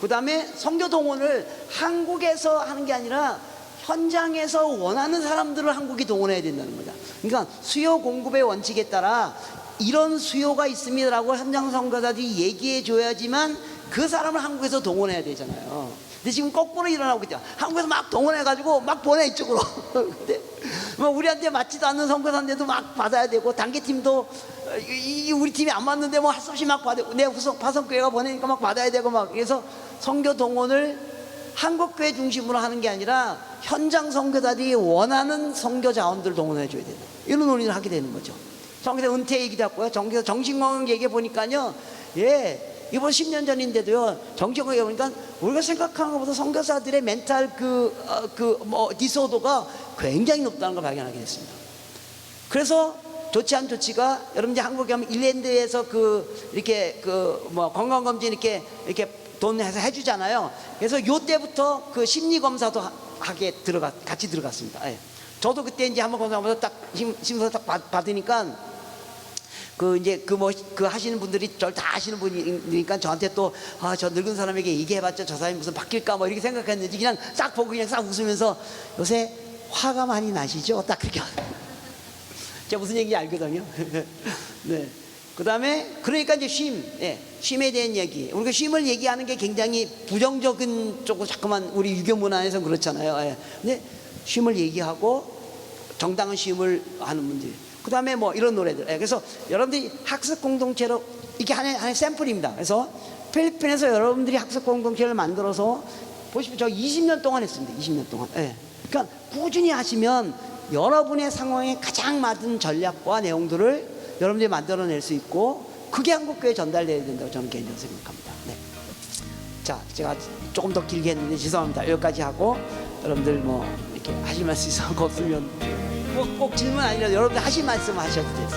그 다음에 선교 동원을 한국에서 하는 게 아니라 현장에서 원하는 사람들을 한국이 동원해야 된다는 거죠. 그러니까 수요 공급의 원칙에 따라 이런 수요가 있습니다라고 현장 선교사들이 얘기해 줘야지만 그 사람을 한국에서 동원해야 되잖아요. 근데 지금 거꾸로 일어나고 있죠. 한국에서 막 동원해가지고 막 보내 이쪽으로. 근데 뭐 우리한테 맞지도 않는 선교사인데도 막 받아야 되고 단계팀도 우리 팀이 안 맞는데 뭐 할 수 없이 막 받아. 내 파송교회가 보내니까 막 받아야 되고 막 그래서 선교 동원을 한국교회 중심으로 하는 게 아니라 현장 선교사들이 원하는 선교 자원들을 동원해 줘야 된다. 이런 논의를 하게 되는 거죠. 정기사 은퇴 얘기도 했고요. 정기사 정신건강 얘기해 보니까요. 이번 10년 전인데도요. 정신건강 얘기해 보니까 우리가 생각하는 것보다 선교사들의 멘탈 디소더가 굉장히 높다는 걸 발견하게 됐습니다. 그래서 좋지 안 좋지가 여러분들 한국에 가면 일랜드에서 이렇게 건강검진 이렇게 돈 해서 해주잖아요. 그래서 요 때부터 그 심리검사도 하게 같이 들어갔습니다. 예. 저도 그때 이제 한번 건강하면서 딱 심서 딱 받으니까 그 하시는 분들이 저를 다 아시는 분이니까 저한테 또 저 늙은 사람에게 얘기해봤자 저 사람이 무슨 바뀔까 뭐 이렇게 생각했는지 그냥 싹 보고 그냥 싹 웃으면서 요새 화가 많이 나시죠? 딱 그렇게 제가 무슨 얘기인지 알거든요. 네. 그 다음에 그러니까 이제 쉼에 대한 얘기, 우리가 쉼을 얘기하는 게 굉장히 부정적인 쪽으로 자꾸만 우리 유교 문화에서 그렇잖아요. 예. 근데 쉼을 얘기하고 정당한 쉼을 하는 문제. 그 다음에 뭐 이런 노래들. 예. 그래서 여러분들이 학습 공동체로 이게 하나의 샘플입니다. 그래서 필리핀에서 여러분들이 학습 공동체를 만들어서 보시면 저 20년 동안 했습니다. 20년 동안. 예. 그러니까 꾸준히 하시면 여러분의 상황에 가장 맞은 전략과 내용들을 여러분들이 만들어낼 수 있고 그게 한국교회에 전달돼야 된다고 저는 개인적으로 생각합니다. 네. 자, 제가 조금 더 길게 했는데 죄송합니다. 여기까지 하고 여러분들 뭐 이렇게 하실 말씀 있으면 없으면 꼭 질문 아니라 여러분들 하실 말씀 하셔도 돼요.